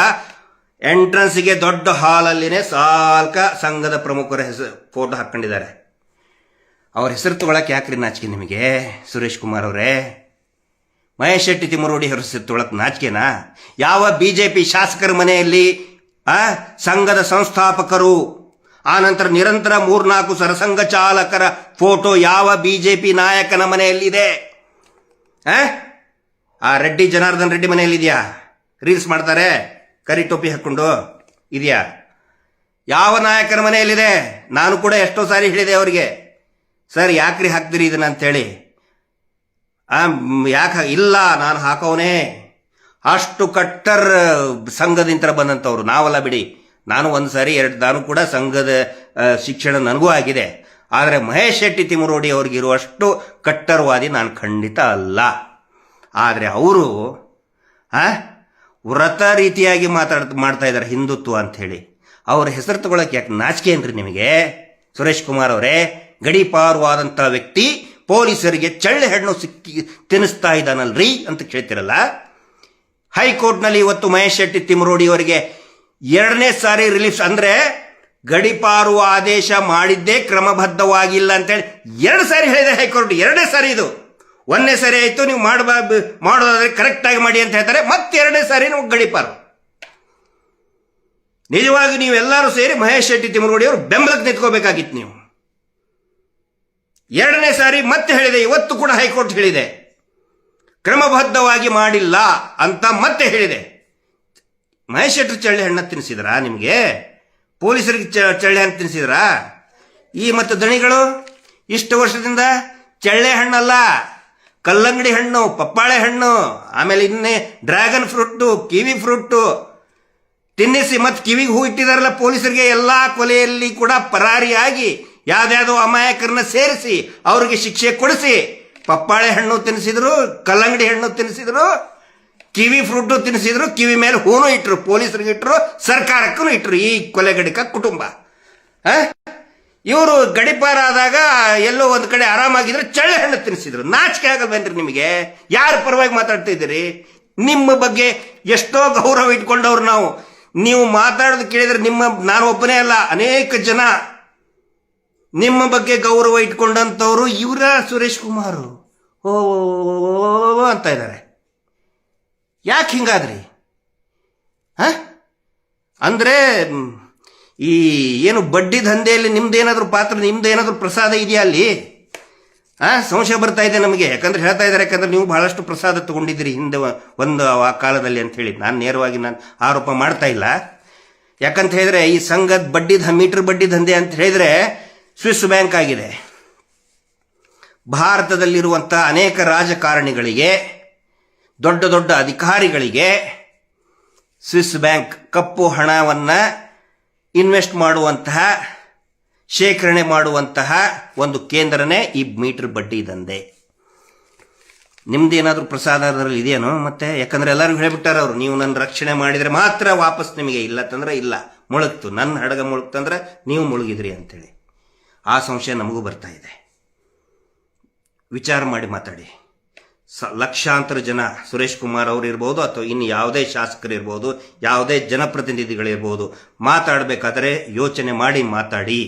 ಎಂಟ್ರನ್ಸ್ಗೆ ದೊಡ್ಡ ಹಾಲಲ್ಲಿನೇ ಸಾಲ್ಕ ಸಂಘದ ಪ್ರಮುಖರ ಹೆಸರು ಫೋಟೋ ಹಾಕೊಂಡಿದ್ದಾರೆ. ಅವ್ರ ಹೆಸರು ತಗೊಳಕ್ಕೆ ಯಾಕ್ರಿ ನಾಚಿಕೆ ನಿಮಗೆ ಸುರೇಶ್ ಕುಮಾರ್ ಅವರೇ? ಮಹೇಶ್ ಶೆಟ್ಟಿ ತಿಮರೋಡಿ ಅವರ ಹೆಸರು ತಗೊಳಕ್ ನಾಚಿಕೆನಾ? ಯಾವ BJP ಶಾಸಕರ ಮನೆಯಲ್ಲಿ ಸಂಘದ ಸಂಸ್ಥಾಪಕರು, ಆನಂತರ ನಿರಂತರ 3-4 ಸರಸಂಘ ಚಾಲಕರ ಫೋಟೋ ಯಾವ BJP ನಾಯಕನ ಮನೆಯಲ್ಲಿದೆ? ಆ ರೆಡ್ಡಿ ಜನಾರ್ದನ್ ರೆಡ್ಡಿ ಮನೆಯಲ್ಲಿದೆಯಾ? ರೀಲ್ಸ್ ಮಾಡ್ತಾರೆ ಕರಿ ಟೋಪಿ ಹಾಕೊಂಡು, ಇದೆಯಾ? ಯಾವ ನಾಯಕರ ಮನೆಯಲ್ಲಿದೆ? ನಾನು ಕೂಡ ಎಷ್ಟೋ ಸಾರಿ ಹೇಳಿದೆ ಅವರಿಗೆ, ಸರ್ ಯಾಕ್ರಿ ಹಾಕ್ತೀರಿ ಇದನ್ನ ಅಂತೇಳಿ. ಯಾಕೆ ಇಲ್ಲ, ನಾನು ಹಾಕೋನೆ. ಅಷ್ಟು ಕಟ್ಟರ್ ಸಂಘದಿಂದ ಬಂದಂಥವ್ರು ನಾವಲ್ಲ ಬಿಡಿ. ನಾನು ಒಂದು ಸಾರಿ ನಾನು ಕೂಡ ಸಂಘದ ಶಿಕ್ಷಣ ನನಗೂ ಆಗಿದೆ. ಆದರೆ ಮಹೇಶ್ ಶೆಟ್ಟಿ ತಿಮರೋಡಿ ಅವ್ರಿಗಿರುವಷ್ಟು ಕಟ್ಟರ್ವಾದಿ ನಾನು ಖಂಡಿತ ಅಲ್ಲ. ಆದರೆ ಅವರು ವ್ರತ ರೀತಿಯಾಗಿ ಮಾಡ್ತಾ ಇದ್ದಾರೆ ಹಿಂದುತ್ವ ಅಂತ ಹೇಳಿ. ಅವ್ರ ಹೆಸರು ತಗೊಳಕ್ಕೆ ಯಾಕೆ ನಾಚಿಕೆ ಏನ್ರಿ ನಿಮಗೆ ಸುರೇಶ್ ಕುಮಾರ್ ಅವರೇ? ಗಡೀಪಾರವಾದಂತಹ ವ್ಯಕ್ತಿ ಪೊಲೀಸರಿಗೆ ಚಳ್ಳೆ ಹಣ್ಣು ತಿನ್ನಿಸ್ತಾ ಇದ್ದಾನಲ್ರಿ ಅಂತ ಕೇಳ್ತಿರಲ್ಲ. ಹೈಕೋರ್ಟ್ನಲ್ಲಿ ಇವತ್ತು ಮಹೇಶ್ ಶೆಟ್ಟಿ ತಿಮರೋಡಿ ಅವರಿಗೆ 2ನೇ ಸಾರಿ ರಿಲೀಫ್, ಅಂದ್ರೆ ಗಡೀಪಾರುವ ಆದೇಶ ಮಾಡಿದ್ದೇ ಕ್ರಮಬದ್ಧವಾಗಿಲ್ಲ ಅಂತೇಳಿ 2 ಸಾರಿ ಹೇಳಿದೆ ಹೈಕೋರ್ಟ್. 2ನೇ ಸಾರಿ ಇದು. 1ನೇ ಸಾರಿ ಆಯ್ತು ನೀವು ಮಾಡೋದಾದ್ರೆ ಕರೆಕ್ಟ್ ಆಗಿ ಮಾಡಿ ಅಂತ ಹೇಳ್ತಾರೆ, ಮತ್ತೆ 2ನೇ ಸಾರಿ ನಾವು ಗಡೀಪಾರು. ನಿಜವಾಗಿ ನೀವೆಲ್ಲರೂ ಸೇರಿ ಮಹೇಶ್ ಶೆಟ್ಟಿ ತಿಮ್ಮನಗೌಡಿ ಅವರು ಬೆಂಬಲಕ್ಕೆ ನಿಂತ್ಕೋಬೇಕಾಗಿತ್ತು ನೀವು. ಎರಡನೇ ಸಾರಿ ಮತ್ತೆ ಹೇಳಿದೆ, ಇವತ್ತು ಕೂಡ ಹೈಕೋರ್ಟ್ ಹೇಳಿದೆ, ಕ್ರಮಬದ್ಧವಾಗಿ ಮಾಡಿಲ್ಲ ಅಂತ ಮತ್ತೆ ಹೇಳಿದೆ. ಮಹೇಶ್ ಶೆಟ್ಟಿ ಚಳ್ಳೆ ಹಣ್ಣು ತಿನ್ನಿಸಿದ್ರಾ? ನಿಮಗೆ ಪೊಲೀಸರಿಗೆ ಚಳ್ಳೆ ಹಣ್ಣು ತಿನ್ನಿಸಿದ್ರಾ? ಈ ಮತ್ತು ದಣಿಗಳು ಇಷ್ಟು ವರ್ಷದಿಂದ ಚಳ್ಳೆ ಹಣ್ಣಲ್ಲ, ಕಲ್ಲಂಗಡಿ ಹಣ್ಣು, ಪಪ್ಪಾಳೆ ಹಣ್ಣು, ಆಮೇಲೆ ಇನ್ನೇ ಡ್ರ್ಯಾಗನ್ ಫ್ರೂಟು, ಕಿವಿ ಫ್ರೂಟು ತಿನ್ನಿಸಿ ಮತ್ತೆ ಕಿವಿಗೆ ಹೂ ಇಟ್ಟಿದಾರಲ್ಲ ಪೊಲೀಸರಿಗೆ. ಎಲ್ಲ ಕೊಲೆಯಲ್ಲಿ ಕೂಡ ಪರಾರಿಯಾಗಿ ಯಾವ್ದಾವುದೋ ಅಮಾಯಕರನ್ನ ಸೇರಿಸಿ ಅವ್ರಿಗೆ ಶಿಕ್ಷೆ ಕೊಡಿಸಿ ಪಪ್ಪಾಳೆ ಹಣ್ಣು ತಿನ್ನಿಸಿದ್ರು, ಕಲ್ಲಂಗಡಿ ಹಣ್ಣು ತಿನ್ನಿಸಿದ್ರು, ಕಿವಿ ಫ್ರೂಟು ತಿನ್ನಿಸಿದ್ರು, ಕಿವಿ ಮೇಲೆ ಹೂನು ಇಟ್ರು, ಪೊಲೀಸರಿಗೆ ಇಟ್ರು, ಸರ್ಕಾರಕ್ಕೂ ಇಟ್ರು ಈ ಕೊಲೆಗಡಿಕ ಕುಟುಂಬ. ಇವರು ಗಡಿಪಾರಾದಾಗ ಎಲ್ಲೋ ಒಂದು ಕಡೆ ಆರಾಮಾಗಿದ್ರೆ ಚಳ್ಳೆ ಹಣ್ಣು ತಿನ್ನಿಸಿದ್ರು. ನಾಚಿಕೆ ಆಗಲ್ವೇನ್ರಿ ನಿಮಗೆ? ಯಾರ ಪರವಾಗಿ ಮಾತಾಡ್ತಾ ಇದ್ದೀರಿ? ನಿಮ್ಮ ಬಗ್ಗೆ ಎಷ್ಟೋ ಗೌರವ ಇಟ್ಕೊಂಡವ್ರು ನಾವು. ನೀವು ಮಾತಾಡೋದು ಕೇಳಿದ್ರೆ ನಾನು ಒಬ್ಬನೇ ಅಲ್ಲ, ಅನೇಕ ಜನ ನಿಮ್ಮ ಬಗ್ಗೆ ಗೌರವ ಇಟ್ಕೊಂಡಂಥವ್ರು ಇವರ ಸುರೇಶ್ ಕುಮಾರ್ ಓ ಅಂತ ಇದ್ದಾರೆ. ಯಾಕೆ ಹಿಂಗಾದ್ರಿ? ಅಂದ್ರೆ ಈ ಏನು ಬಡ್ಡಿ ದಂಧೆಯಲ್ಲಿ ನಿಮ್ದೇನಾದ್ರೂ ಪಾತ್ರ, ನಿಮ್ದೇನಾದ್ರೂ ಪ್ರಸಾದ ಇದೆಯಾ ಅಲ್ಲಿ? ಸಂಶಯ ಬರ್ತಾ ಇದೆ ನಮಗೆ. ಯಾಕಂದ್ರೆ ಹೇಳ್ತಾ ಇದ್ದಾರೆ, ಯಾಕಂದ್ರೆ ನೀವು ಬಹಳಷ್ಟು ಪ್ರಸಾದ ತಗೊಂಡಿದ್ದೀರಿ ಹಿಂದೆ ಒಂದು ಆ ಕಾಲದಲ್ಲಿ ಅಂತ ಹೇಳಿ. ನಾನು ನೇರವಾಗಿ ಆರೋಪ ಮಾಡ್ತಾ ಇಲ್ಲ. ಯಾಕಂತ ಹೇಳಿದ್ರೆ ಈ ಸಂಘದ ಬಡ್ಡಿ ಮೀಟರ್ ಬಡ್ಡಿ ದಂಧೆ ಅಂತ ಹೇಳಿದ್ರೆ ಸ್ವಿಸ್ ಬ್ಯಾಂಕ್ ಆಗಿದೆ. ಭಾರತದಲ್ಲಿರುವಂತಹ ಅನೇಕ ರಾಜಕಾರಣಿಗಳಿಗೆ, ದೊಡ್ಡ ದೊಡ್ಡ ಅಧಿಕಾರಿಗಳಿಗೆ ಸ್ವಿಸ್ ಬ್ಯಾಂಕ್ ಕಪ್ಪು ಹಣವನ್ನ ಇನ್ವೆಸ್ಟ್ ಮಾಡುವಂತಹ, ಶೇಖರಣೆ ಮಾಡುವಂತಹ ಒಂದು ಕೇಂದ್ರನೇ ಈ ಮೀಟರ್ ಬಡ್ಡಿ ದಂಧೆ. ನಿಮ್ದೇನಾದ್ರೂ ಪ್ರಸಾದ ಅದರಲ್ಲಿ ಇದೆಯೇನೋ? ಮತ್ತೆ ಯಾಕಂದ್ರೆ ಎಲ್ಲರಿಗೂ ಹೇಳ್ಬಿಟ್ಟಾರ ಅವರು, ನೀವು ನನ್ನ ರಕ್ಷಣೆ ಮಾಡಿದ್ರೆ ಮಾತ್ರ ವಾಪಸ್ ನಿಮಗೆ, ಇಲ್ಲ ತಂದ್ರೆ ಇಲ್ಲ. ಮುಳುಗ್ತು, ನನ್ನ ಹಡಗ ಮುಳುಗ್ತಂದ್ರೆ ನೀವು ಮುಳುಗಿದ್ರಿ ಅಂತೇಳಿ ಆ ಸಂಶಯ ನಮಗೂ ಬರ್ತಾ ಇದೆ. ವಿಚಾರ ಮಾಡಿ ಮಾತಾಡಿ. ಲಕ್ಷಾಂತರ ಜನ, ಸುರೇಶ್ ಕುಮಾರ್ ಅವರು ಇರ್ಬೋದು ಅಥವಾ ಇನ್ನು ಯಾವುದೇ ಶಾಸಕರು ಇರ್ಬೋದು, ಯಾವುದೇ ಜನಪ್ರತಿನಿಧಿಗಳಿರ್ಬೋದು, ಮಾತಾಡಬೇಕಾದ್ರೆ ಯೋಚನೆ ಮಾಡಿ ಮಾತಾಡಿ.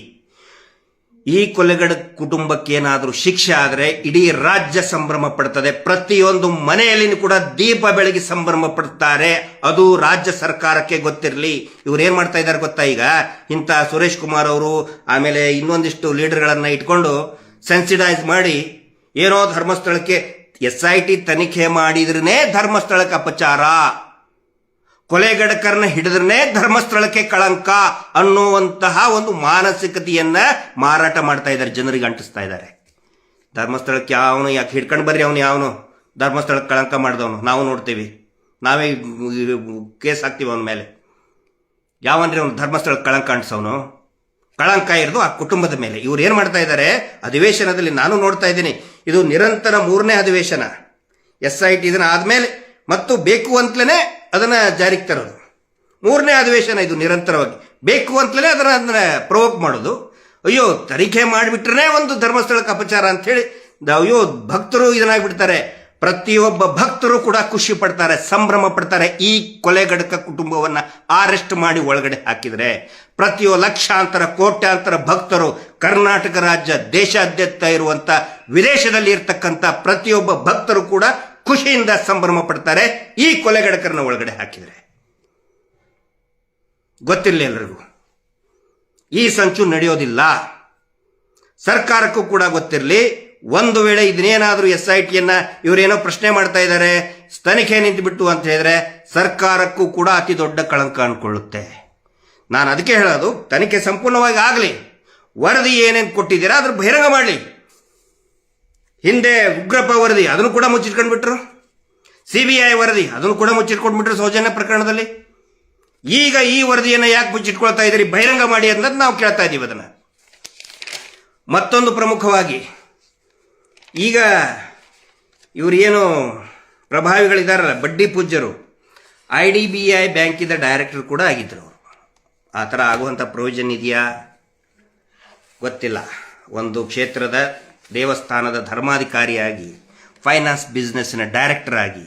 ಈ ಕೊಲೆಗಡ ಕುಟುಂಬಕ್ಕೆ ಏನಾದರೂ ಶಿಕ್ಷೆ ಆದರೆ ಇಡೀ ರಾಜ್ಯ ಸಂಭ್ರಮ ಪಡ್ತದೆ. ಪ್ರತಿಯೊಂದು ಮನೆಯಲ್ಲಿ ಕೂಡ ದೀಪ ಬೆಳಗಿ ಸಂಭ್ರಮ ಪಡ್ತಾರೆ. ಅದು ರಾಜ್ಯ ಸರ್ಕಾರಕ್ಕೆ ಗೊತ್ತಿರಲಿ. ಇವ್ರು ಏನ್ ಮಾಡ್ತಾ ಇದ್ದಾರೆ ಗೊತ್ತಾ? ಈಗ ಇಂಥ ಸುರೇಶ್ ಕುಮಾರ್ ಅವರು ಆಮೇಲೆ ಇನ್ನೊಂದಿಷ್ಟು ಲೀಡರ್ಗಳನ್ನ ಇಟ್ಕೊಂಡು ಸೆನ್ಸಿಟೈಸ್ ಮಾಡಿ ಏನೋ ಧರ್ಮಸ್ಥಳಕ್ಕೆ SIT ತನಿಖೆ ಮಾಡಿದ್ರೇ ಧರ್ಮಸ್ಥಳಕ್ಕೆ ಅಪಚಾರ, ಕೊಲೆಗಡಕರನ್ನ ಹಿಡಿದ್ರೇ ಧರ್ಮಸ್ಥಳಕ್ಕೆ ಕಳಂಕ ಅನ್ನುವಂತಹ ಒಂದು ಮಾನಸಿಕತೆಯನ್ನ ಮಾರಾಟ ಮಾಡ್ತಾ ಇದ್ದಾರೆ, ಜನರಿಗೆ ಅಂಟಿಸ್ತಾ ಇದ್ದಾರೆ. ಧರ್ಮಸ್ಥಳಕ್ಕೆ ಯಾವನು ಯಾಕೆ ಹಿಡ್ಕೊಂಡು ಬರ್ರಿ, ಅವನು ಯಾವನು ಧರ್ಮಸ್ಥಳಕ್ಕೆ ಕಳಂಕ ಮಾಡಿದವನು ನಾವು ನೋಡ್ತೀವಿ, ನಾವೇ ಕೇಸ್ ಹಾಕ್ತೀವಿ ಅವನ ಮೇಲೆ. ಯಾವನ್ರಿ ಅವನು ಧರ್ಮಸ್ಥಳಕ್ಕೆ ಕಳಂಕ ಅಂಟಿಸವನು? ಕಳಂಕ ಇರೋದು ಆ ಕುಟುಂಬದ ಮೇಲೆ. ಇವ್ರು ಏನ್ ಮಾಡ್ತಾ ಇದ್ದಾರೆ ಅಧಿವೇಶನದಲ್ಲಿ, ನಾನು ನೋಡ್ತಾ ಇದ್ದೀನಿ, ಇದು ನಿರಂತರ 3ನೇ ಅಧಿವೇಶನ. SIT ಇದನ್ನ ಆದ್ಮೇಲೆ ಮತ್ತು ಬೇಕು ಅಂತಲೇ ಅದನ್ನ ಜಾರಿಗೆ ತರೋದು. 3ನೇ ಅಧಿವೇಶನ ಇದು. ನಿರಂತರವಾಗಿ ಬೇಕು ಅಂತಲೇ ಅದನ್ನ ಪ್ರವೋಕ್ ಮಾಡೋದು. ಅಯ್ಯೋ ತನಿಖೆ ಮಾಡಿಬಿಟ್ರೆ ಒಂದು ಧರ್ಮಸ್ಥಳಕ್ಕೆ ಅಪಚಾರ ಅಂತ ಹೇಳಿ ಅಯ್ಯೋ ಭಕ್ತರು ಇದನ್ನಾಗ್ಬಿಡ್ತಾರೆ. ಪ್ರತಿಯೊಬ್ಬ ಭಕ್ತರು ಕೂಡ ಖುಷಿ ಪಡ್ತಾರೆ, ಸಂಭ್ರಮ ಪಡ್ತಾರೆ. ಈ ಕೊಲೆಗಡಕ ಕುಟುಂಬವನ್ನ ಅರೆಸ್ಟ್ ಮಾಡಿ ಒಳಗಡೆ ಹಾಕಿದ್ರೆ ಲಕ್ಷಾಂತರ ಕೋಟ್ಯಾಂತರ ಭಕ್ತರು, ಕರ್ನಾಟಕ ರಾಜ್ಯ ದೇಶಾದ್ಯಂತ ಇರುವಂತ ವಿದೇಶದಲ್ಲಿ ಇರ್ತಕ್ಕಂಥ ಪ್ರತಿಯೊಬ್ಬ ಭಕ್ತರು ಕೂಡ ಖುಷಿಯಿಂದ ಸಂಭ್ರಮ ಪಡ್ತಾರೆ ಈ ಕೊಲೆಗಡಕರನ್ನ ಒಳಗಡೆ ಹಾಕಿದ್ರೆ. ಗೊತ್ತಿರಲಿ ಎಲ್ರಿಗೂ, ಈ ಸಂಚು ನಡೆಯೋದಿಲ್ಲ. ಸರ್ಕಾರಕ್ಕೂ ಕೂಡ ಗೊತ್ತಿರಲಿ. ಒಂದು ವೇಳೆ ಇದನ್ನೇನಾದ್ರೂ SITಯನ್ನ ಇವರೇನೋ ಪ್ರಶ್ನೆ ಮಾಡ್ತಾ ಇದ್ದಾರೆ, ತನಿಖೆ ನಿಂತುಬಿಟ್ಟು ಅಂತ ಹೇಳಿದ್ರೆ ಸರ್ಕಾರಕ್ಕೂ ಕೂಡ ಅತಿ ದೊಡ್ಡ ಕಳಂಕ ಅನ್ಕೊಳ್ಳುತ್ತೆ. ನಾನು ಅದಕ್ಕೆ ಹೇಳೋದು, ತನಿಖೆ ಸಂಪೂರ್ಣವಾಗಿ ಆಗಲಿ. ವರದಿ ಏನೇನು ಕೊಟ್ಟಿದ್ದೀರಾ ಅದ್ರ ಬಹಿರಂಗ ಮಾಡಲಿ. ಹಿಂದೆ ಉಗ್ರಪ್ಪ ವರದಿ ಅದನ್ನು ಕೂಡ ಮುಚ್ಚಿಟ್ಕೊಂಡ್ಬಿಟ್ರು, CBI ವರದಿ ಅದನ್ನು ಕೂಡ ಮುಚ್ಚಿಟ್ಕೊಂಡ್ಬಿಟ್ರು ಸೌಜನ್ಯ ಪ್ರಕರಣದಲ್ಲಿ. ಈಗ ಈ ವರದಿಯನ್ನು ಯಾಕೆ ಮುಚ್ಚಿಟ್ಕೊಳ್ತಾ ಇದ್ದೀರಿ? ಬಹಿರಂಗ ಮಾಡಿ ಅಂತ ನಾವು ಕೇಳ್ತಾ ಇದ್ದೀವಿ ಅದನ್ನ. ಮತ್ತೊಂದು ಪ್ರಮುಖವಾಗಿ, ಈಗ ಇವರು ಏನು ಪ್ರಭಾವಿಗಳಿದಾರಲ್ಲ, ಬಡ್ಡಿ ಪೂಜ್ಯರು, IDBI ಬ್ಯಾಂಕಿದ ಡೈರೆಕ್ಟರ್ ಕೂಡ ಆಗಿದ್ರು. ಆ ಥರ ಆಗುವಂಥ ಪ್ರಯೋಜನ ಇದೆಯಾ ಗೊತ್ತಿಲ್ಲ. ಒಂದು ಕ್ಷೇತ್ರದ ದೇವಸ್ಥಾನದ ಧರ್ಮಾಧಿಕಾರಿಯಾಗಿ, ಫೈನಾನ್ಸ್ ಬಿಸ್ನೆಸ್ನ ಡೈರೆಕ್ಟರ್ ಆಗಿ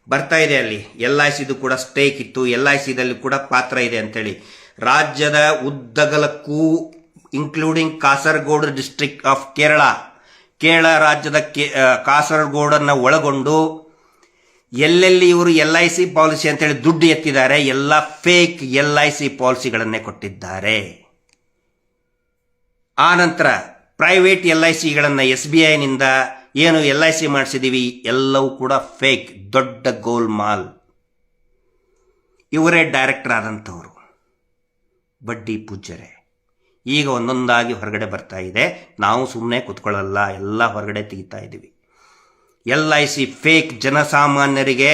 ಬರ್ತಾ ಇದೆ. ಅಲ್ಲಿ LICದು ಕೂಡ ಸ್ಟೇಕ್ ಇತ್ತು, LICದಲ್ಲಿ ಕೂಡ ಪಾತ್ರ ಇದೆ ಅಂತೇಳಿ ರಾಜ್ಯದ ಉದ್ದಗಲಕ್ಕೂ including Kasaragod district of Kerala ರಾಜ್ಯದ ಕಾಸರಗೋಡನ್ನು ಒಳಗೊಂಡು ಎಲ್ಲೆಲ್ಲಿ ಇವರು LIC ಪಾಲಿಸಿ ಅಂತೇಳಿ ದುಡ್ಡು ಎತ್ತಿದ್ದಾರೆ, ಎಲ್ಲ ಫೇಕ್ LIC ಪಾಲಿಸಿಗಳನ್ನೇ ಕೊಟ್ಟಿದ್ದಾರೆ. ಆ ನಂತರ ಪ್ರೈವೇಟ್ LICಗಳನ್ನು SBIನಿಂದ ಏನು LIC ಮಾಡಿಸಿದ್ದೀವಿ ಎಲ್ಲವೂ ಕೂಡ ಫೇಕ್, ದೊಡ್ಡ ಗೋಲ್ಮಾಲ್. ಇವರೇ ಡೈರೆಕ್ಟರ್ ಆದಂಥವರು, ಬಡ್ಡಿ ಪೂಜ್ಯರೇ. ಈಗ ಒಂದೊಂದಾಗಿ ಹೊರಗಡೆ ಬರ್ತಾ ಇದೆ. ನಾವು ಸುಮ್ಮನೆ ಕೂತ್ಕೊಳ್ಳಲ್ಲ, ಎಲ್ಲ ಹೊರಗಡೆ ತೆಗಿತಾ ಇದ್ದೀವಿ. LIC ಫೇಕ್, ಜನಸಾಮಾನ್ಯರಿಗೆ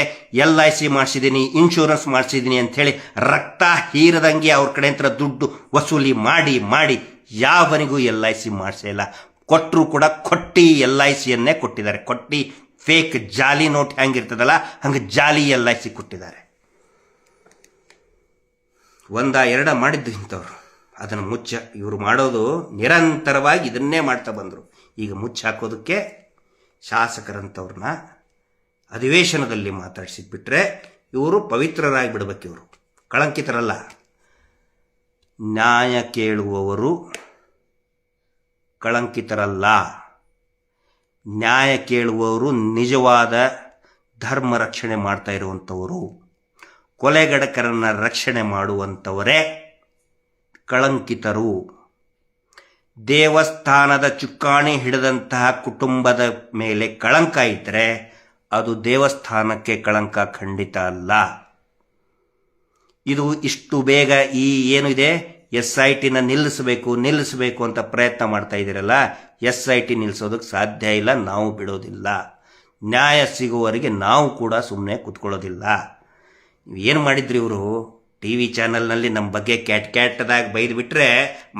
LIC ಮಾಡಿಸಿದ್ದೀನಿ, ಇನ್ಶೂರೆನ್ಸ್ ಮಾಡಿಸಿದ್ದೀನಿ ಅಂಥೇಳಿ ರಕ್ತ ಹೀರದಂಗೆ ಅವ್ರ ಕಡೆ ಅಂತ ದುಡ್ಡು ವಸೂಲಿ ಮಾಡಿ ಮಾಡಿ ಯಾವನಿಗೂ LIC ಮಾಡಿಸೇ ಇಲ್ಲ. ಕೊಟ್ಟರು ಕೂಡ ಕೊಟ್ಟಿ LICಯನ್ನೇ ಕೊಟ್ಟಿದ್ದಾರೆ. ಕೊಟ್ಟಿ ಫೇಕ್ ಜಾಲಿ ನೋಟ್ ಹೆಂಗಿರ್ತದಲ್ಲ ಹಂಗೆ ಜಾಲಿ LIC ಕೊಟ್ಟಿದ್ದಾರೆ. ಎರಡ ಮಾಡಿದ್ದು ಇಂಥವ್ರು. ಅದನ್ನು ಇವರು ಮಾಡೋದು ನಿರಂತರವಾಗಿ ಇದನ್ನೇ ಮಾಡ್ತಾ ಬಂದರು. ಈಗ ಹಾಕೋದಕ್ಕೆ ಶಾಸಕರಂಥವ್ರನ್ನ ಅಧಿವೇಶನದಲ್ಲಿ ಮಾತಾಡಿಸಿದ್ಬಿಟ್ರೆ ಇವರು ಪವಿತ್ರರಾಗಿ ಬಿಡಬೇಕು. ಇವರು ಕಳಂಕಿತರಲ್ಲ. ನ್ಯಾಯ ಕೇಳುವವರು ಕಳಂಕಿತರಲ್ಲ. ನ್ಯಾಯ ಕೇಳುವವರು ನಿಜವಾದ ಧರ್ಮ ರಕ್ಷಣೆ ಮಾಡ್ತಾ ಇರುವಂಥವರು, ಕೊಲೆಗಡಕರನ್ನ ರಕ್ಷಣೆ ಮಾಡುವಂಥವರೇ ಕಳಂಕಿತರು. ದೇವಸ್ಥಾನದ ಚುಕ್ಕಾಣಿ ಹಿಡಿದಂತಹ ಕುಟುಂಬದ ಮೇಲೆ ಕಳಂಕ ಇದ್ದರೆ ಅದು ದೇವಸ್ಥಾನಕ್ಕೆ ಕಳಂಕ ಖಂಡಿತ ಅಲ್ಲ. ಇದು ಇಷ್ಟು ಬೇಗ ಈ ಏನಿದೆ SITನ ನಿಲ್ಲಿಸಬೇಕು ಅಂತ ಪ್ರಯತ್ನ ಮಾಡ್ತಾ ಇದ್ದೀರಲ್ಲ, SIT ನಿಲ್ಲಿಸೋದಕ್ಕೆ ಸಾಧ್ಯ ಇಲ್ಲ. ನಾವು ಬಿಡೋದಿಲ್ಲ. ನ್ಯಾಯ ಸಿಗುವವರೆಗೆ ನಾವು ಕೂಡ ಸುಮ್ಮನೆ ಕೂತ್ಕೊಳ್ಳೋದಿಲ್ಲ. ಏನು ಮಾಡಿದ್ರಿ ಇವರು? TV ಚಾನಲ್ನಲ್ಲಿ ನಮ್ಮ ಬಗ್ಗೆ ಕ್ಯಾಟ್ದಾಗಿ ಬೈದು ಬಿಟ್ರೆ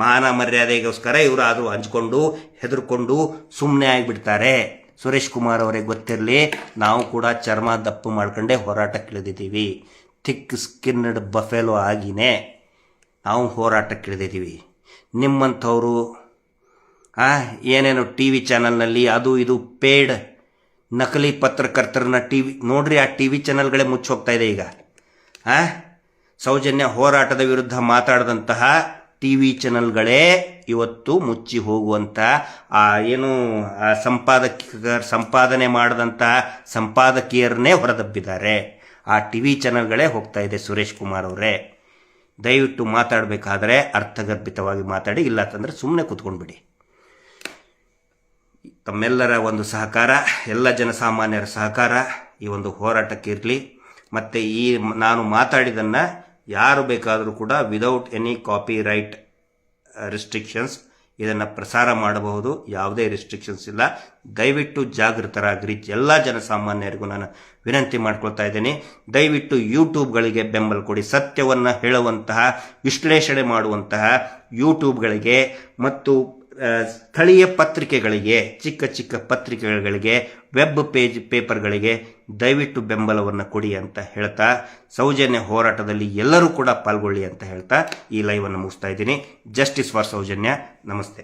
ಮಾನ ಮರ್ಯಾದೆಗೋಸ್ಕರ ಇವರು ಆದರೂ ಹಂಚ್ಕೊಂಡು ಹೆದರ್ಕೊಂಡು ಸುಮ್ಮನೆ ಆಗಿಬಿಡ್ತಾರೆ. ಸುರೇಶ್ ಕುಮಾರ್ ಅವರೇ ಗೊತ್ತಿರಲಿ, ನಾವು ಕೂಡ ಚರ್ಮ ದಪ್ಪು ಮಾಡ್ಕೊಂಡೇ ಹೋರಾಟಕ್ಕಿಳಿದಿದ್ದೀವಿ. ಥಿಕ್ ಸ್ಕಿನ್ನಡ್ ಬಫೆಲೋ ಆಗಿನೇ ನಾವು ಹೋರಾಟಕ್ಕಿಳಿದಿದ್ದೀವಿ. ನಿಮ್ಮಂಥವರು ಏನೇನು TV ಚಾನಲ್ನಲ್ಲಿ ಅದು ಇದು ಪೇಡ್ ನಕಲಿ ಪತ್ರಕರ್ತರನ್ನ ನೋಡ್ರಿ, ಆ TV ಚಾನಲ್ಗಳೇ ಮುಚ್ಚಿ ಹೋಗ್ತಾ ಇದೆ ಈಗ. ಸೌಜನ್ಯ ಹೋರಾಟದ ವಿರುದ್ಧ ಮಾತಾಡಿದಂತಹ TV ಚಾನಲ್ಗಳೇ ಇವತ್ತು ಮುಚ್ಚಿ ಹೋಗುವಂಥ ಏನು ಸಂಪಾದನೆ ಮಾಡಿದಂತಹ ಸಂಪಾದಕಿಯರನ್ನೇ ಹೊರದಬ್ಬಿದ್ದಾರೆ. ಆ TV ಚಾನಲ್ಗಳೇ ಹೋಗ್ತಾ ಇದೆ. ಸುರೇಶ್ ಕುಮಾರ್ ಅವರೇ, ದಯವಿಟ್ಟು ಮಾತಾಡಬೇಕಾದ್ರೆ ಅರ್ಥಗರ್ಭಿತವಾಗಿ ಮಾತಾಡಿ, ಇಲ್ಲ ಅಂತಂದರೆ ಸುಮ್ಮನೆ ಕೂತ್ಕೊಂಡ್ಬಿಡಿ. ತಮ್ಮೆಲ್ಲರ ಒಂದು ಸಹಕಾರ, ಎಲ್ಲ ಜನಸಾಮಾನ್ಯರ ಸಹಕಾರ ಈ ಒಂದು ಹೋರಾಟಕ್ಕೆ ಇರಲಿ. ಮತ್ತು ಈ ನಾನು ಮಾತಾಡಿದ್ದನ್ನು ಯಾರು ಬೇಕಾದರೂ ಕೂಡ without any copyright restrictions ಇದನ್ನು ಪ್ರಸಾರ ಮಾಡಬಹುದು. ಯಾವುದೇ ರಿಸ್ಟ್ರಿಕ್ಷನ್ಸ್ ಇಲ್ಲ. ದಯವಿಟ್ಟು ಜಾಗೃತರಾಗಿರಿ. ಎಲ್ಲ ಜನಸಾಮಾನ್ಯರಿಗೂ ನಾನು ವಿನಂತಿ ಮಾಡ್ಕೊಳ್ತಾ ಇದ್ದೀನಿ. ದಯವಿಟ್ಟು ಯೂಟ್ಯೂಬ್ಗಳಿಗೆ ಬೆಂಬಲ ಕೊಡಿ. ಸತ್ಯವನ್ನು ಹೇಳುವಂತಹ, ವಿಶ್ಲೇಷಣೆ ಮಾಡುವಂತಹ ಯೂಟ್ಯೂಬ್ಗಳಿಗೆ ಮತ್ತು ಸ್ಥಳೀಯ ಪತ್ರಿಕೆಗಳಿಗೆ, ಚಿಕ್ಕ ಚಿಕ್ಕ ಪತ್ರಿಕೆಗಳಿಗೆ, ವೆಬ್ ಪೇಪರ್ಗಳಿಗೆ ದಯವಿಟ್ಟು ಬೆಂಬಲವನ್ನು ಕೊಡಿ ಅಂತ ಹೇಳ್ತಾ, ಸೌಜನ್ಯ ಹೋರಾಟದಲ್ಲಿ ಎಲ್ಲರೂ ಕೂಡ ಪಾಲ್ಗೊಳ್ಳಿ ಅಂತ ಹೇಳ್ತಾ ಈ ಲೈವನ್ನು ಮುಗಿಸ್ತಾ ಇದ್ದೀನಿ. Justice for Soujanya. ನಮಸ್ತೆ.